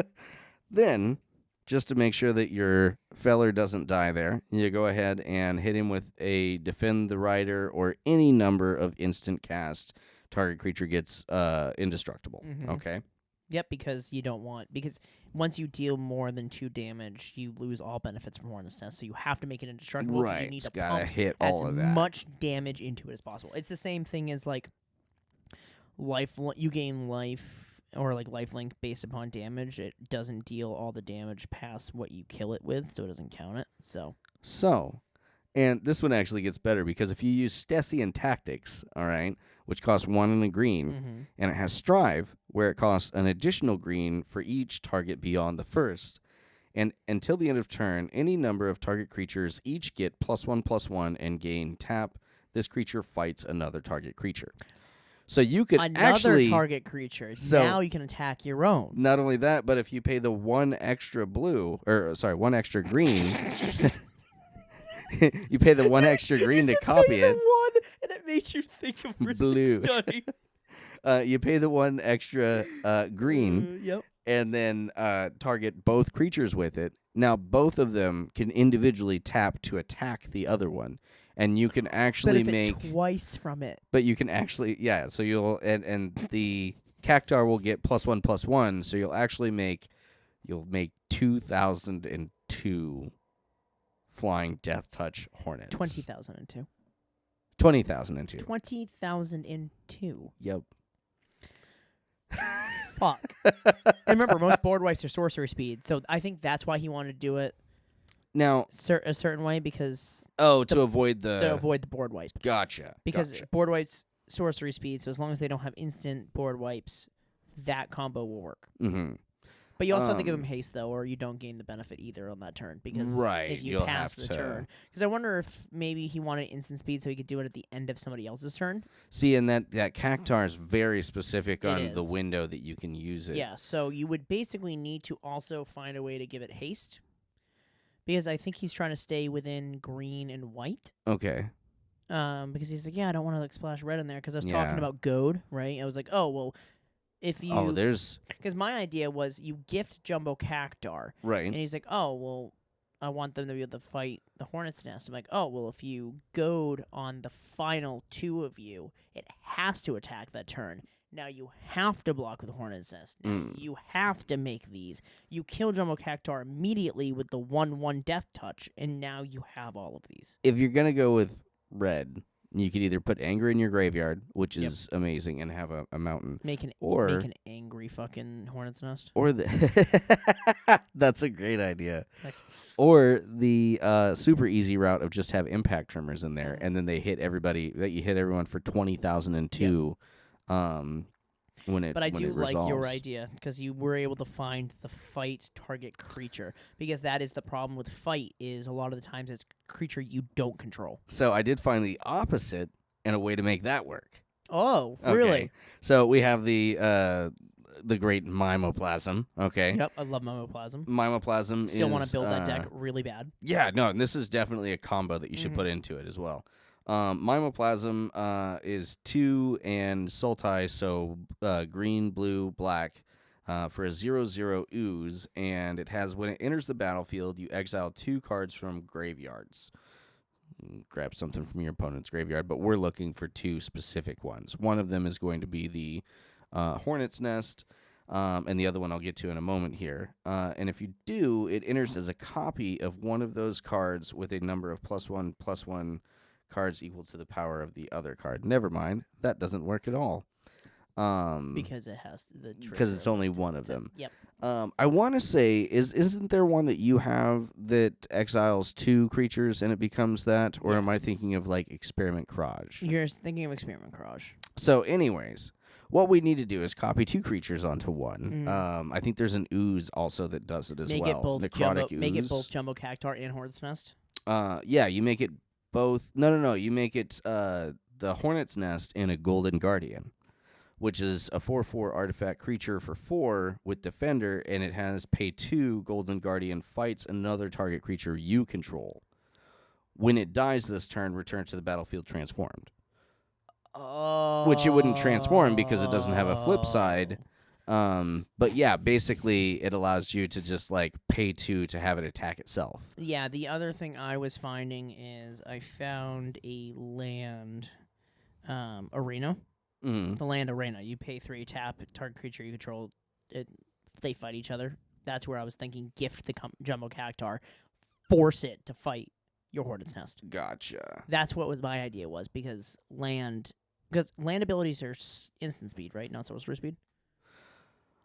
Then, just to make sure that your feller doesn't die there, you go ahead and hit him with a Defend the Rider or any number of instant cast. Target creature gets indestructible, okay? Yep, because once you deal more than 2 damage, you lose all benefits from Hornet's Nest, so you have to make it indestructible. Right, You need to gotta pump hit all of that. as much damage into it as possible. It's the same thing as like life. You gain life or like lifelink based upon damage. It doesn't deal all the damage past what you kill it with, so it doesn't count it. So, and this one actually gets better because if you use Stessian Tactics, all right, which costs 1 and a green, and it has Strive, where it costs an additional green for each target beyond the first. And until the end of turn, any number of target creatures each get +1/+1 and gain tap. This creature fights another target creature. So you could another target creature. Now you can attack your own. Not only that, but if you pay the 1 extra 1 extra green. You pay the 1 extra green to copy it. And it made you think of Blue. Study. You pay the 1 extra green, Yep. and then target both creatures with it. Now both of them can individually tap to attack the other one, and you can actually make twice from it. But you can actually, yeah. So you'll and the Cactar will get +1/+1. So you'll make 2,002 flying death touch hornets. 20,002. 20,002. 20,002. Yep. Fuck. And remember, most board wipes are sorcery speed, so I think that's why he wanted to do it now a certain way because to avoid the board wipe. Gotcha. Because board wipes sorcery speed, so as long as they don't have instant board wipes, that combo will work. Mm-hmm. But you also have to give him haste, though, or you don't gain the benefit either on that turn. Because if you pass the turn. Because I wonder if maybe he wanted instant speed so he could do it at the end of somebody else's turn. See, and that Cactar is very specific on the window that you can use it. Yeah, so you would basically need to also find a way to give it haste. Because I think he's trying to stay within green and white. Okay. Because he's like, yeah, I don't want to splash red in there. Because I was talking about goad, right? I was like, oh, well... Because my idea was you gift Jumbo Cactar. Right. And he's like, oh, well, I want them to be able to fight the Hornet's Nest. I'm like, oh, well, if you goad on the final 2 of you, it has to attack that turn. Now you have to block with Hornet's Nest. Now you have to make these. You kill Jumbo Cactuar immediately with the 1/1 death touch, and now you have all of these. If you're going to go with red, you could either put Anger in your graveyard, which is amazing, and have a mountain. Make an angry fucking Hornet's Nest. Or that's a great idea. Next. Or the super easy route of just have impact trimmers in there, and then they hit everybody. That you hit everyone for 20,002. But I do like resolves. your idea because you were able to find the fight target creature, because that is the problem with fight is a lot of the times it's creature you don't control. So I did find the opposite and a way to make that work. Oh, Okay. really? So we have the great Mimoplasm. Okay. Yep, I love Mimoplasm. Mimoplasm Still want is, to build that deck really bad. Yeah, no, and this is definitely a combo that you should put into it as well. Mimoplasm is 2 and Sultai, so green, blue, black, for a 0/0 ooze, and it has, when it enters the battlefield, you exile 2 cards from graveyards. Grab something from your opponent's graveyard, but we're looking for 2 specific ones. One of them is going to be the Hornet's Nest, and the other one I'll get to in a moment here. And if you do, it enters as a copy of one of those cards with a number of +1/+1 cards equal to the power of the other card. Never mind, that doesn't work at all. Because it has because it's only one of them. Yep. I want to say, isn't there one that you have that exiles 2 creatures and it becomes that? Or am I thinking of like Experiment Crage? You're thinking of Experiment Crage. So anyways, what we need to do is copy 2 creatures onto one. I think there's an ooze also that does it as Make well. Make it both Jumbo Cactuar and Hornet's Nest. Yeah, you make it both. No. You make it the Hornet's Nest and a Golden Guardian, which is a 4/4 artifact creature for 4 with Defender, and it has pay 2. Golden Guardian fights another target creature you control. When it dies this turn, return to the battlefield transformed. Oh. Which it wouldn't transform because it doesn't have a flip side. But yeah, basically it allows you to just like pay 2 to have it attack itself. Yeah, the other thing I was finding is I found a land arena. The land arena. You pay 3, tap, target creature you control, they fight each other. That's where I was thinking gift the Jumbo Cactuar, force it to fight your Hornet's Nest. Gotcha. That's what my idea was, because land abilities are instant speed, right? Not sorcerer speed?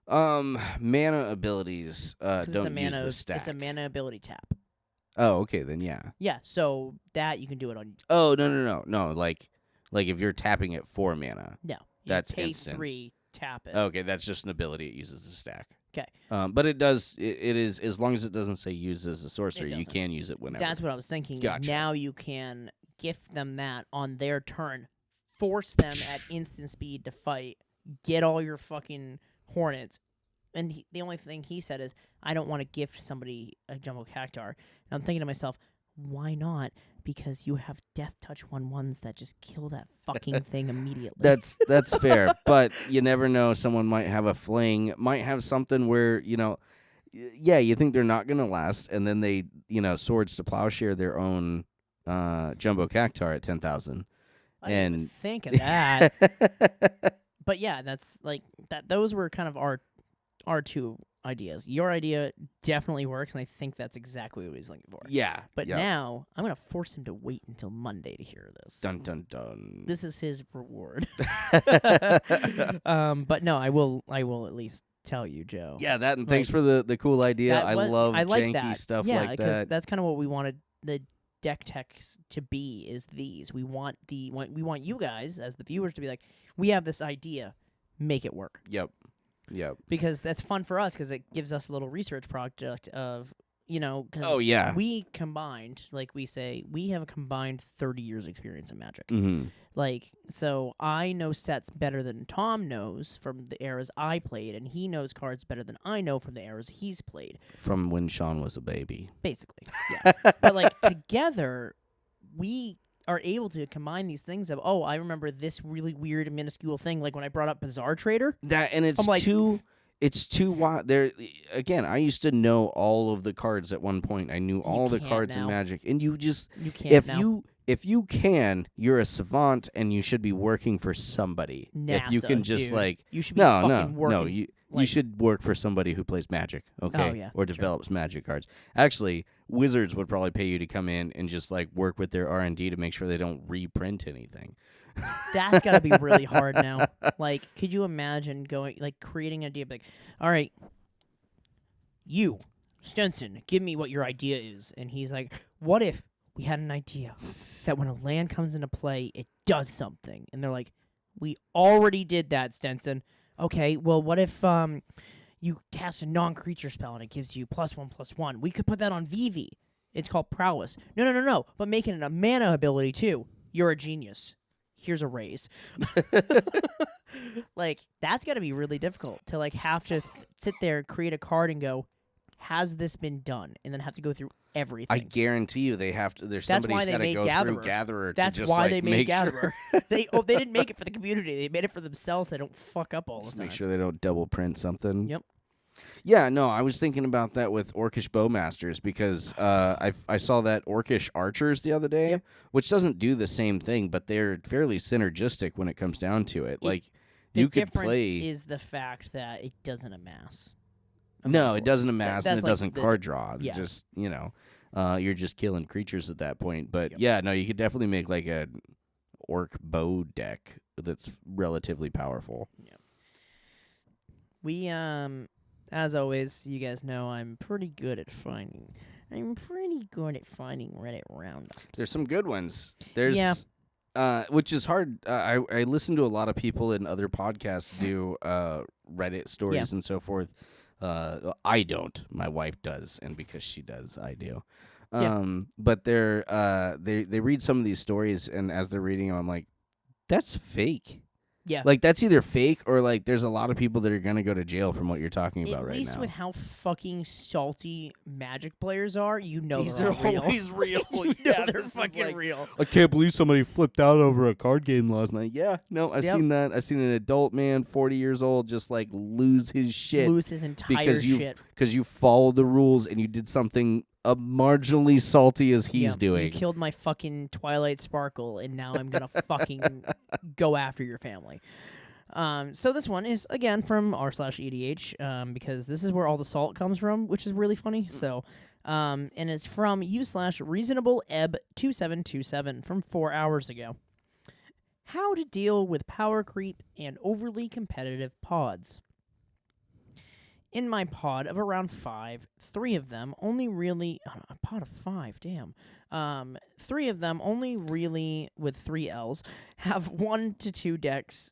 Mana abilities don't use the stack. It's a mana ability tap. Oh, okay, then yeah. Yeah, so that you can do it on... Oh, no. Like if you're tapping it for mana. No. That's pay instant. 3, tap it. Okay, that's just an ability. It uses the stack. Okay. But it does. It is, as long as it doesn't say use as a sorcerer, you doesn't. can use it whenever. That's what I was thinking. Gotcha. Is now you can gift them that on their turn, force them at instant speed to fight, get all your fucking Hornets. And the only thing he said is, I don't want to gift somebody a Jumbo Cactuar. And I'm thinking to myself, why not? Because you have death touch 1/1s that just kill that fucking thing immediately. That's fair, but you never know. Someone might have a fling, might have something where, you think they're not gonna last, and then they, Swords to Plowshare their own Jumbo Cactuar at 10,000. I didn't even think of that. But yeah, that's like that. Those were kind of our 2 ideas. Your idea definitely works, and I think that's exactly what he's looking for. Yeah. But now I'm gonna force him to wait until Monday to hear this. Dun dun dun. This is his reward. But no, I will at least tell you, Joe. Yeah, that, and thanks for the cool idea. I love like janky that. stuff yeah, like that. That's kind of what we wanted the deck techs to be. Is these we want you guys as the viewers to be like, we have this idea, make it work. Yep. Because that's fun for us, because it gives us a little research project of, cause Oh, yeah. we combined, like we say, we have a combined 30 years experience in Magic. Mm-hmm. Like, so I know sets better than Tom knows from the eras I played, and he knows cards better than I know from the eras he's played. From when Shawn was a baby. Basically, yeah. But, like, together, we are able to combine these things of, I remember this really weird minuscule thing, like when I brought up Bazaar Trader. That, and it's like, too wild. There again, I used to know all of the cards at one point. I knew all the cards in Magic, and you can't if you can, you're a savant and you should be working for somebody. NASA, if you can just dude. like You should be no, fucking no, working. no, you like, should work for somebody who plays Magic, okay? yeah, or sure. develops Magic cards. Actually, Wizards would probably pay you to come in and just like work with their R&D to make sure they don't reprint anything. That's got to be really hard now. Like, could you imagine creating an idea, like, all right, you, Stenson, give me what your idea is. And he's like, what if we had an idea that when a land comes into play, it does something? And they're like, we already did that, Stenson. Okay, well, what if you cast a non-creature spell and it gives you +1/+1? We could put that on Vivi. It's called Prowess. No. But making it a mana ability, too. You're a genius. Here's a raise. Like, that's got to be really difficult to, like, have to sit there, create a card, and go, has this been done? And then have to go through everything. I guarantee you they have to. There's somebody who's got to go through Gatherer That's to just why like they made make Gatherer. Sure. They didn't make it for the community. They made it for themselves. They don't fuck up all Just the time. make sure they don't double print something. Yep. Yeah, no, I was thinking about that with Orcish Bowmasters because I saw that Orcish Archers the other day, Yep. which doesn't do the same thing, but they're fairly synergistic when it comes down to it. Like The you could difference play. is the fact that it doesn't amass. No, it doesn't horses. amass That's and it like doesn't card draw. It's yeah. just you're just killing creatures at that point. But Yep. yeah, no, you could definitely make like a orc bow deck that's relatively powerful. Yeah. We as always, you guys know I'm pretty good at finding Reddit roundups. There's some good ones. There's Yeah. which is hard. I listen to a lot of people in other podcasts do Reddit stories and so forth. I don't. My wife does, and because she does, I do. But they read some of these stories, and as they're reading them, I'm like, that's fake. Yeah. Like, that's either fake or, like, there's a lot of people that are going to go to jail from what you're talking about right now. At least with how fucking salty Magic players are, you know These they're are all real. always real. You know Yeah, they're this is fucking like, real. I can't believe somebody flipped out over a card game last night. Yeah, no, I've Yep. seen that. I've seen an adult man, 40 years old, just, like, lose his shit. Lose his entire because shit. Because you followed the rules and you did something marginally salty as he's doing. You killed my fucking Twilight Sparkle, and now I'm gonna fucking go after your family. So this one is again from r/EDH, because this is where all the salt comes from, which is really funny. So, and it's from u/reasonableeb2727 from 4 hours ago. How to deal with power creep and overly competitive pods. In my pod of around 5, 3 of them only really... a pod of 5, damn. 3 of them only really, with 3 Ls, have 1 to 2 decks,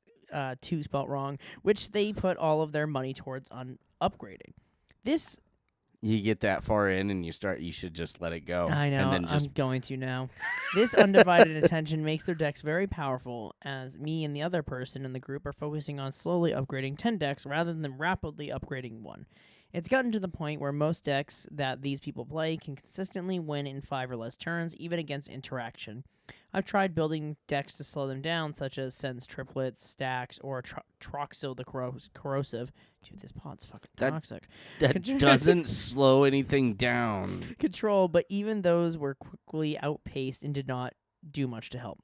2 spelt wrong, which they put all of their money towards on upgrading. This... You get that far in and you should just let it go. I know, and then just I'm going to now. This undivided attention makes their decks very powerful, as me and the other person in the group are focusing on slowly upgrading 10 decks rather than rapidly upgrading 1. It's gotten to the point where most decks that these people play can consistently win in 5 or less turns, even against interaction. I've tried building decks to slow them down, such as Sen's Triplets, Stacks, or Troxel the Corrosive. Dude, this pod's fucking toxic. That doesn't slow anything down. Control, but even those were quickly outpaced and did not do much to help.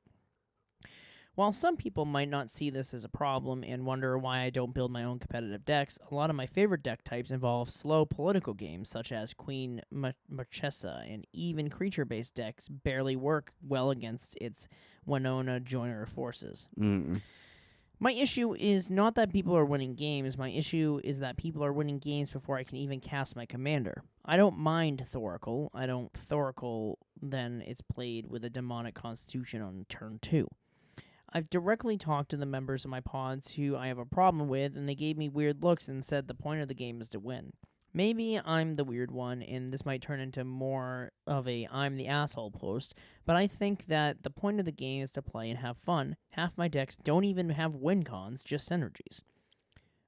While some people might not see this as a problem and wonder why I don't build my own competitive decks, a lot of my favorite deck types involve slow political games such as Queen Marchesa, and even creature-based decks barely work well against its Winona Joiner forces. My issue is not that people are winning games, my issue is that people are winning games before I can even cast my commander. I don't mind Thoracle. I don't Thoracle, then it's played with a demonic constitution on turn 2. I've directly talked to the members of my pods who I have a problem with, and they gave me weird looks and said the point of the game is to win. Maybe I'm the weird one, and this might turn into more of a I'm the asshole post, but I think that the point of the game is to play and have fun. Half my decks don't even have win cons, just synergies.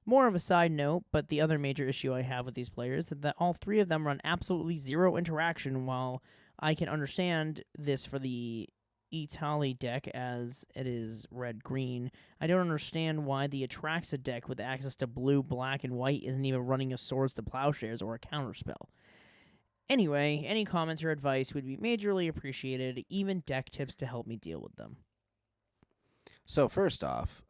More of a side note, but the other major issue I have with these players is that all 3 of them run absolutely 0 interaction. While I can understand this for the Itali deck as it is red-green, I don't understand why the Atraxa deck with access to blue, black, and white isn't even running a Swords to Plowshares or a counterspell. Anyway, any comments or advice would be majorly appreciated, even deck tips to help me deal with them. So first off,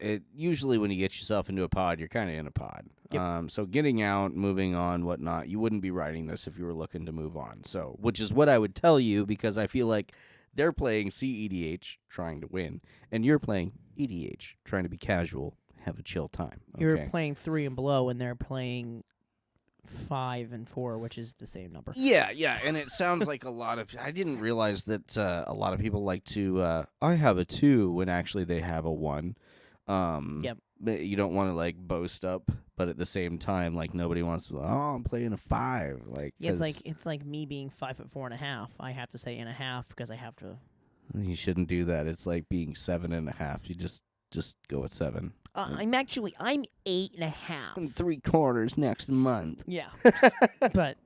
it usually when you get yourself into a pod, you're kind of in a pod. Yep. So getting out, moving on, whatnot, you wouldn't be writing this if you were looking to move on. So, which is what I would tell you because I feel like they're playing CEDH, trying to win, and you're playing EDH, trying to be casual, have a chill time. Okay? You're playing 3 and below, and they're playing 5 and 4, which is the same number. Yeah, and it sounds like a lot of. I didn't realize that a lot of people like to. I have a 2 when actually they have a 1. Yep. But you don't want to like boast up, but at the same time, like nobody wants to. Oh, I'm playing a 5. Like Yeah, it's like me being 5'4.5". I have to say and a half because I have to. You shouldn't do that. It's like being 7.5. You just go with 7. I'm 8.5. And 3/4 next month. Yeah, but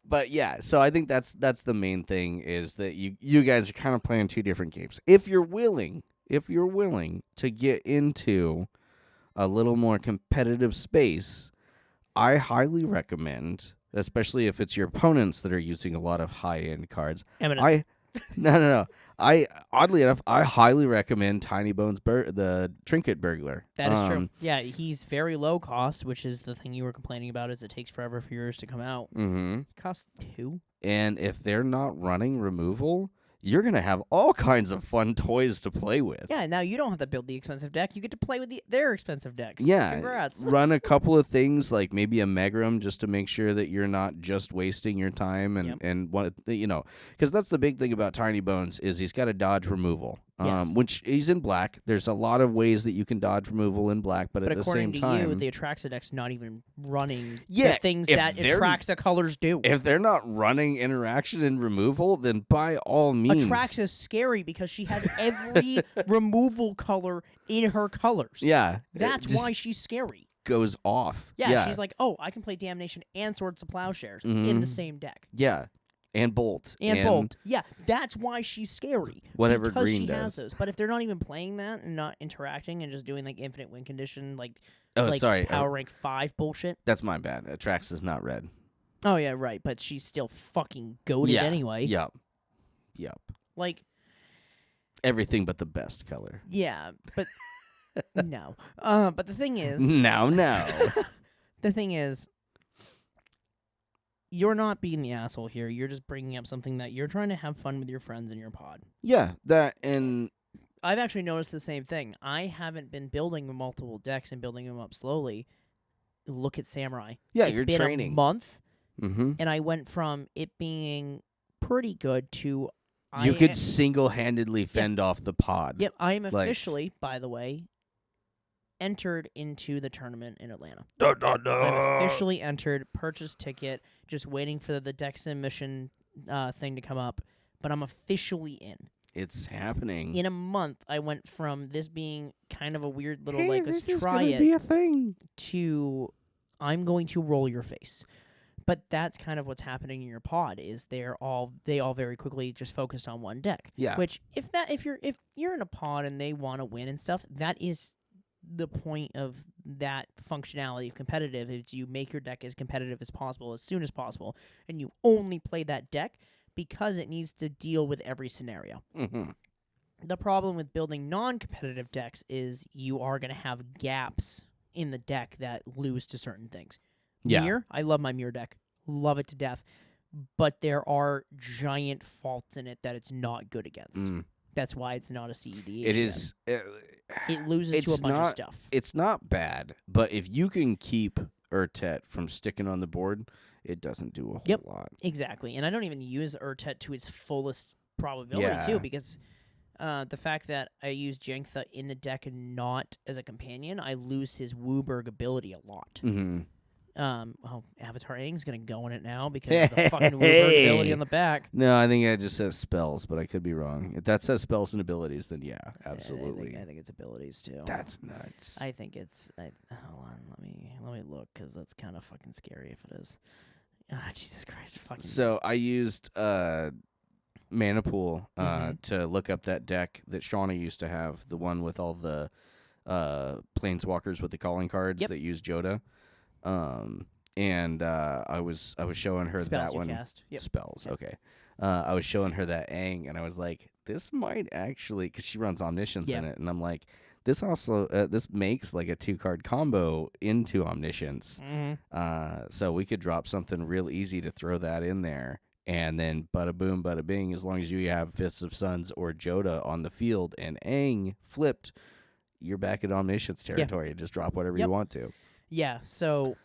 But yeah, so I think that's the main thing is that you guys are kind of playing 2 different games. If you're willing to get into a little more competitive space, I highly recommend, especially if it's your opponents that are using a lot of high-end cards. Eminence. No. Oddly enough, I highly recommend Tiny Bones the Trinket Burglar. That is true. Yeah, he's very low cost, which is the thing you were complaining about. Is it takes forever for yours to come out? Mm-hmm. It costs 2. And if they're not running removal, you're gonna have all kinds of fun toys to play with. Yeah, now you don't have to build the expensive deck. You get to play with their expensive decks. Yeah, Congrats. Run a couple of things like maybe a Megrim just to make sure that you're not just wasting your time and what because that's the big thing about Tiny Bones is he's got a dodge removal. Yes. Which he's in black. There's a lot of ways that you can dodge removal in black, but at the same time, according to you, the Atraxa deck's not even running Yeah, the things if that they're- Atraxa colors do. if they're not running interaction and removal, then by all means, Atraxa's scary because she has every removal color in her colors. yeah, That's it just why she's scary. goes off. Yeah, she's like, oh, I can play Damnation and Swords of Plowshares in the same deck. yeah, and Bolt And Bolt. Yeah, that's why she's scary. Whatever because green she does. has those. But if they're not even playing that and not interacting and just doing like infinite win condition, like sorry, power rank 5 bullshit. that's my bad. Atraxa's not red. Oh yeah, right. But she's still fucking goated anyway. Yep. Like, Everything but the best color. yeah, but no. But the thing is, No. the thing is, you're not being the asshole here. You're just bringing up something that you're trying to have fun with your friends in your pod. Yeah, that and I've actually noticed the same thing. I haven't been building multiple decks and building them up slowly. Look at Samurai. yeah, It's you're been training. a month, Mm-hmm. and I went from it being pretty good to You could single-handedly fend off the pod. Yep, I am like- officially, by the way, entered into the tournament in Atlanta. No. I'm officially entered, purchased ticket, just waiting for the deck submission thing to come up, but I'm officially in. It's happening. In a month, I went from this being kind of a weird little, Hey, let's this is try gonna it, be a thing. to I'm going to roll your face. But that's kind of what's happening in your pod is they all very quickly just focused on one deck. Yeah. Which if you're in a pod and they want to win and stuff, that is the point of that functionality of competitive is you make your deck as competitive as possible as soon as possible, and you only play that deck because it needs to deal with every scenario. Mm-hmm. The problem with building non-competitive decks is you are going to have gaps in the deck that lose to certain things. Yeah. Mirror, I love my Mirror deck. Love it to death. But there are giant faults in it that it's not good against. That's why it's not a CEDH. It is. It loses to a bunch of stuff. It's not bad, but if you can keep Urtet from sticking on the board, it doesn't do a whole lot. Exactly. And I don't even use Urtet to its fullest probability, too, because the fact that I use Jenktha in the deck and not as a companion, I lose his Wooburg ability a lot. Mm-hmm. Avatar Aang's going to go in it now because of the fucking Wooburg ability on the back. No, I think it just says spells, but I could be wrong. If that says spells and abilities, then yeah, absolutely. I think it's abilities, too. That's nuts. I think it's... hold on, let me look, because that's kind of fucking scary if it is. Ah, Jesus Christ. Fucking... So I used Mana Pool to look up that deck that Shawn used to have, the one with all the planeswalkers with the calling cards that use Joda. and I was showing her Spells that you one. cast. Yep. Spells. Yep. Okay. I was showing her that Aang, and I was like, this might actually, because she runs Omniscience in Yep. it, and I'm like, this also this makes like a 2-card combo into Omniscience. So we could drop something real easy to throw that in there, and then bada boom, bada bing. As long as you have Fists of Suns or Joda on the field and Aang flipped, you're back at Omniscience territory. Just drop whatever you want to. Yeah. So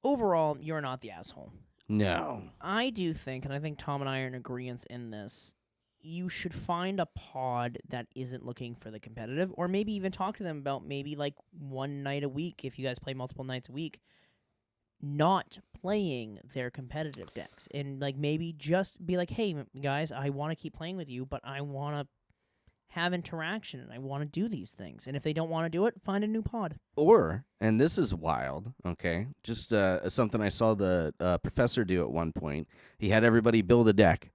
overall, you're not the asshole. No. I do think, and I think Tom and I are in agreement in this, you should find a pod that isn't looking for the competitive, or maybe even talk to them about maybe like one night a week, if you guys play multiple nights a week, not playing their competitive decks. And like maybe just be like, hey, guys, I want to keep playing with you, but I want to have interaction and I want to do these things. And if they don't want to do it, find a new pod. Or, and this is wild, okay, just something I saw the professor do at one point. He had everybody build a deck,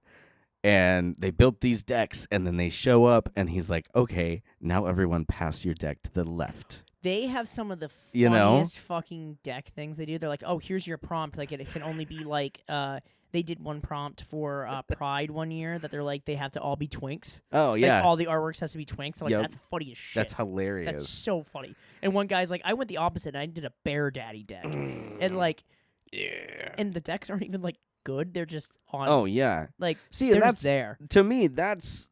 and they built these decks, and then they show up, and he's like, okay, now everyone pass your deck to the left. They have some of the You know? funniest fucking deck things they do. They're like, oh, here's your prompt. Like, it can only be like, they did one prompt for Pride one year that they're like, they have to all be twinks. Oh, yeah. Like, all the artworks has to be twinks. Like, Yep. that's funny as shit. That's hilarious. That's so funny. And one guy's like, I went the opposite, and I did a Bear Daddy deck. And, like, yeah. and the decks aren't even, like, good. They're just on. Oh, yeah. Like, See, they're and just that's there. to me, that's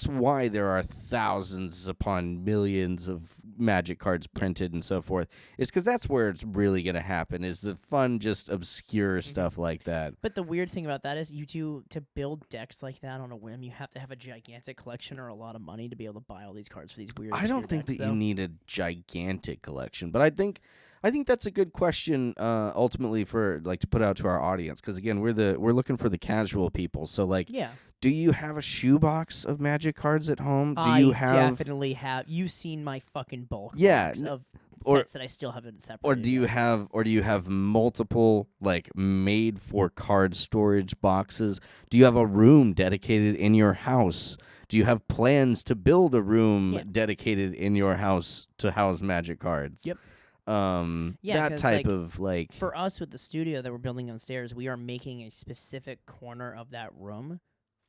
why there are thousands upon millions of Magic cards printed and so forth. It's because that's where it's really going to happen, is the fun, just obscure stuff like that. But the weird thing about that is to build decks like that on a whim, you have to have a gigantic collection or a lot of money to be able to buy all these cards for these weird I don't obscure think decks, that though. you need a gigantic collection, but I think that's a good question ultimately for like to put out to our audience, because again, we're looking for the casual people. So like, Yeah. do you have a shoebox of Magic cards at home? Do I you have definitely have. You've seen my fucking bulk Yeah, box of or- sets that I still haven't separated. or do you have multiple like made for card storage boxes? Do you have a room dedicated in your house? Do you have plans to build a room dedicated in your house to house Magic cards? Yep. That 'cause, type like, of like For us with the studio that we're building downstairs, we are making a specific corner of that room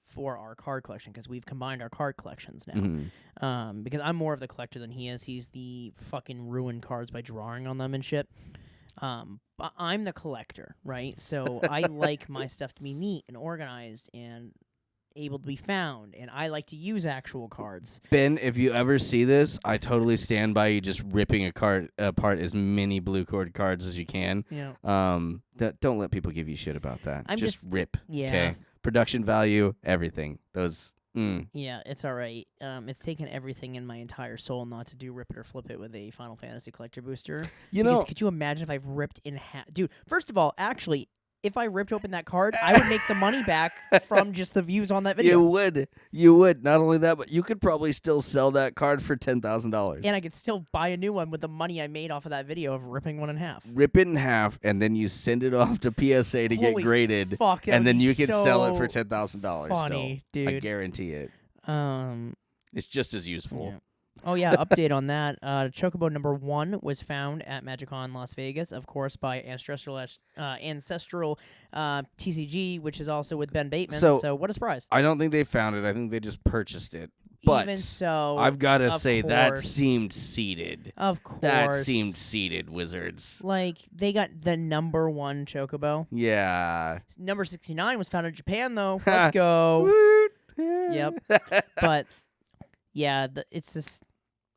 for our card collection because we've combined our card collections now. mhm. Because I'm more of the collector than he is. He's the fucking ruin cards by drawing on them and shit. But I'm the collector, right? So I like my stuff to be neat and organized and able to be found, and I like to use actual cards. Ben, if you ever see this, I totally stand by you just ripping a card apart as many blue cord cards as you can. You know, Don't let people give you shit about that. I'm just just- rip. yeah. Okay. Production value, everything. Those. Yeah, it's all right. It's taken everything in my entire soul not to do rip it or flip it with a Final Fantasy collector booster. You Because know, could you imagine if I've ripped in half? Dude, first of all, actually, if I ripped open that card, I would make the money back from just the views on that video. You would. Not only that, but you could probably still sell that card for $10,000. And I could still buy a new one with the money I made off of that video of ripping one in half. Rip it in half, and then you send it off to PSA to get Holy graded, fuck, that and would then be you can sell it for so $10,000. funny, still. I dude. guarantee it. Um, It's just as useful. yeah. Oh, yeah, update on that. Chocobo number 1 was found at MagicCon Las Vegas, of course, by Ancestral TCG, which is also with Ben Bateman. So- what a surprise. I don't think they found it. I think they just purchased it. But Even so, I've got to of say that course. seemed seeded. Of course. That seemed seeded, Wizards. Like, they got the number 1 Chocobo. Yeah. Number 69 was found in Japan, though. Let's go. Woot. Yep. But, yeah, it's just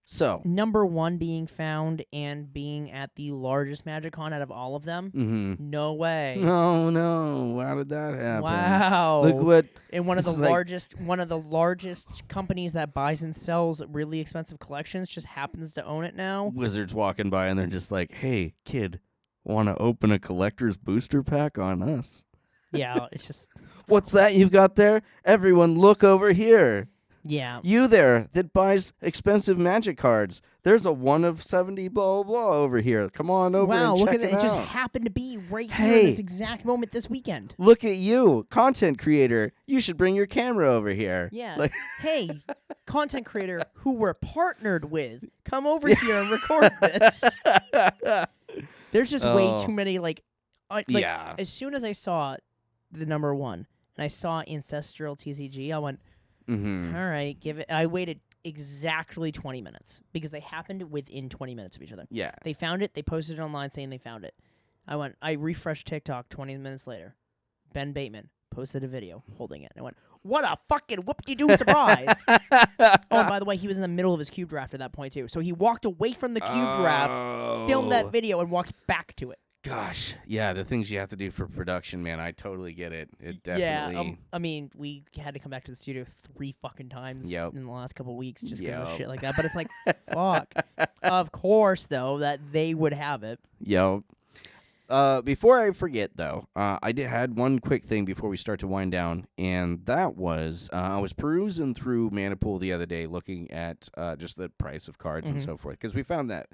So. number 1 being found and being at the largest MagicCon out of all of them. Mm-hmm. No way. Oh no! How did that happen? Wow. Look what. And one of the It's like- largest companies that buys and sells really expensive collections just happens to own it now. Wizards walking by and they're just like, "Hey, kid, want to open a collector's booster pack on us?" Yeah, it's just What's that you've got there? Everyone, look over here. yeah. You there that buys expensive Magic cards. There's a 1 of 70 blah, blah, blah over here. Come on over Wow, and look check at it that. It just out. happened to be right here Hey. in this exact moment this weekend. Look at you, content creator. You should bring your camera over here. Yeah. Like, Hey, content creator who we're partnered with, come over here and record this. There's just way too many yeah. As soon as I saw the number 1 and I saw Ancestral TCG, I went, Mm-hmm. all right, give it. I waited exactly 20 minutes because they happened within 20 minutes of each other. Yeah. They found it. They posted it online saying they found it. I refreshed TikTok 20 minutes later. Ben Bateman posted a video holding it. And I went, what a fucking Whoopty Do Surprise. Oh, and by the way, he was in the middle of his cube draft at that point, too. So he walked away from the cube draft, filmed that video, and walked back to it. Gosh, yeah, the things you have to do for production, man, I totally get it. It definitely. Yeah, I mean, we had to come back to the studio 3 fucking times Yep. in the last couple of weeks just because Yep. of shit like that. But it's like, fuck. Of course, though, that they would have it. Yep. Before I forget, though, I had one quick thing before we start to wind down, and that was I was perusing through Manipool the other day, looking at just the price of cards and so forth, because we found that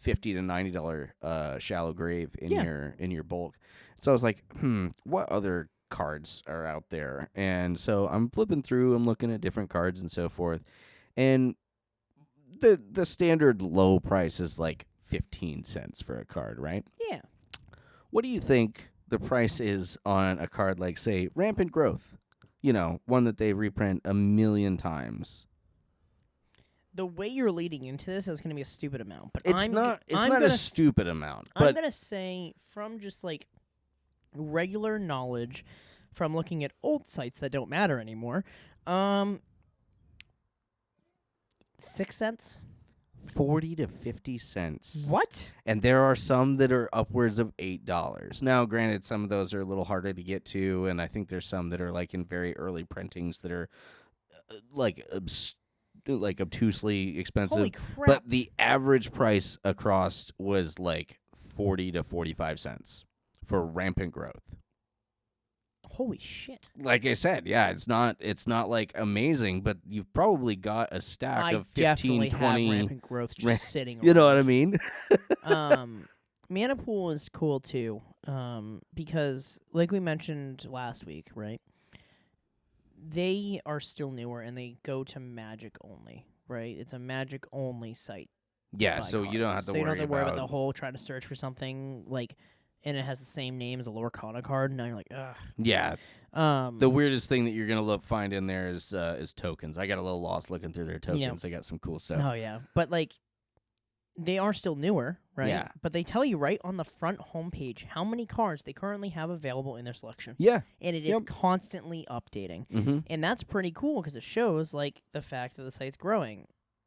$50 to $90 shallow grave in your bulk. So I was like, what other cards are out there? And so I'm flipping through, I'm looking at different cards and so forth, and the standard low price is like 15 cents for a card, right? Yeah. What do you think the price is on a card like, say, Rampant Growth? You know, one that they reprint 1,000,000 times. The way you're leading into this is going to be a stupid amount, but It's not a stupid amount. I'm But going to say from just like regular knowledge from looking at old sites that don't matter anymore, 6 cents. 40 to 50 cents. What? And there are some that are upwards of $8. Now, granted, some of those are a little harder to get to, and I think there's some that are like in very early printings that are like obtusely expensive. Holy crap. But the average price across was like 40 to 45 cents for Rampant Growth. Holy shit. Like I said, yeah, it's not like amazing, but you've probably got a stack of 15, 20. Have Rampant Growth just sitting around. You know what I mean? Manipool is cool too, because like we mentioned last week, right? They are still newer and they go to Magic only, right? It's a Magic only site. Yeah, so you don't have to so worry you don't have to worry about the about whole trying to search for something like, and it has the same name as a Lorcana card. And now you're like, ugh. Yeah. The weirdest thing that you're gonna find in there is tokens. I got a little lost looking through their tokens. Yeah. They got some cool stuff. Oh yeah, but like, they are still newer, right? Yeah. But they tell you right on the front homepage how many cards they currently have available in their selection. Yeah. And it is constantly updating. Mm-hmm. And that's pretty cool because it shows like the fact that the site's growing.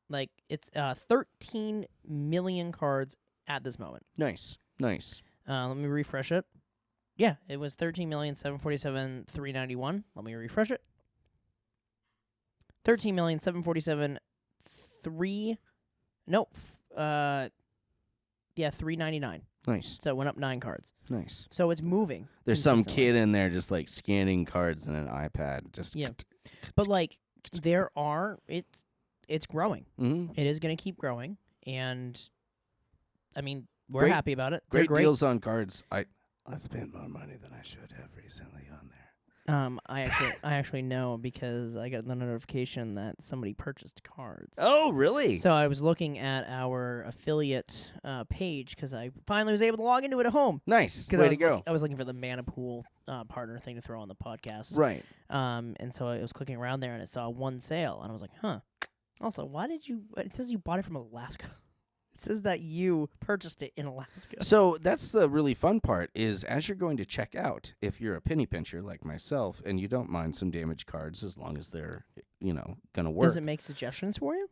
Like it's 13 million cards at this moment. Nice. Let me refresh it. Yeah, it was 13,747,391. Let me refresh it. 13,747,3. Nope. 399. Nice. So it went up 9 cards. Nice. So it's moving. There's some consistently. kid in there just like scanning cards in an iPad. Just Yeah. But like it's growing. Mm-hmm. It is going to keep growing, and I mean we're Great- happy about it. They're Great deals on cards. I spent more money than I should have recently on there. I actually know because I got the notification that somebody purchased cards. Oh, really? So I was looking at our affiliate page because I finally was able to log into it at home. Nice. Because Way to go. I was looking for the Manipool partner thing to throw on the podcast. Right. And so I was clicking around there and it saw one sale and I was like, huh. Also, why did you? It says you bought it from Alaska. It says that you purchased it in Alaska. So that's the really fun part is as you're going to check out, if you're a penny pincher like myself and you don't mind some damaged cards as long as they're, going to work. Does it make suggestions for you?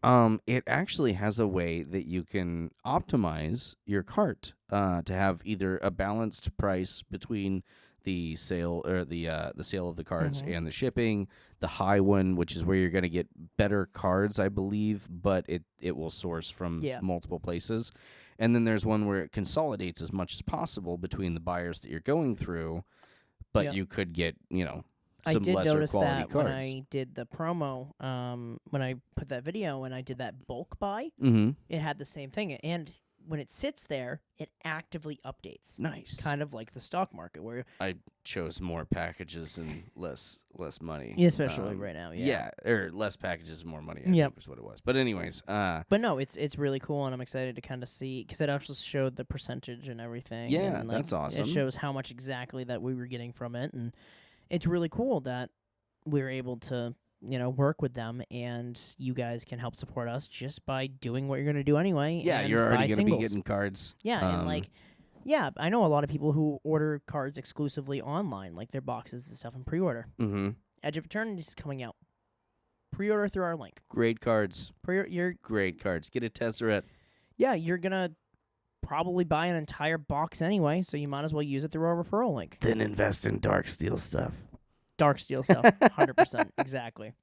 It actually has a way that you can optimize your cart to have either a balanced price between the sale or the sale of the cards and the shipping, the high one, which is where you're going to get better cards, I believe, but it will source from multiple places. And then there's one where it consolidates as much as possible between the buyers that you're going through, but you could get, some I did lesser notice quality that cards. when I did the promo, when I put that video and I did that bulk buy, Mm-hmm. it had the same thing. And when it sits there, it actively updates. Nice. Kind of like the stock market, where I chose more packages and less money. especially right now. Yeah. Or less packages, more money. I Yep. think is what it was. But anyways, But no, it's really cool, and I'm excited to kind of see because it actually showed the percentage and everything. Yeah, and, like, that's awesome. It shows how much exactly that we were getting from it, and it's really cool that we were able to work with them, and you guys can help support us just by doing what you're going to do anyway. yeah, and you're already buy going to be singles. getting cards. Yeah, and like, yeah, I know a lot of people who order cards exclusively online, like their boxes and stuff, and pre-order. Mm-hmm. Edge of Eternity is coming out. Pre-order through our link. Great cards. You're Great cards. Get a Tesseract. you're gonna probably buy an entire box anyway, so you might as well use it through our referral link. Then invest in Dark Steel stuff. Dark Steel stuff, 100%, exactly.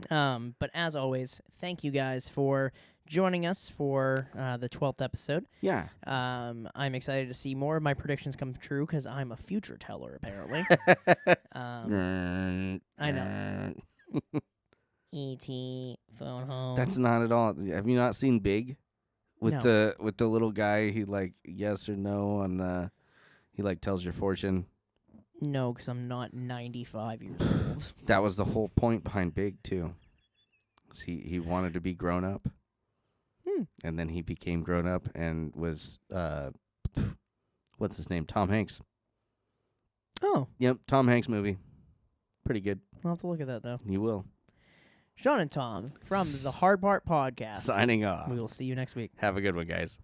But as always, thank you guys for joining us for the 12th episode. Yeah. I'm excited to see more of my predictions come true because I'm a future teller, apparently. I know. E.T. phone home. That's not at all. Have you not seen Big? With No. the little guy, he like yes or no on he like tells your fortune. No, because I'm not 95 years old. That was the whole point behind Big too. He wanted to be grown up. And then he became grown up and was what's his name? Tom Hanks. Oh, Yep, Tom Hanks movie. Pretty good. I'll have to look at that, though. You will. Shawn and Tom from the Hard Part Podcast. Signing off. We will see you next week. Have a good one, guys.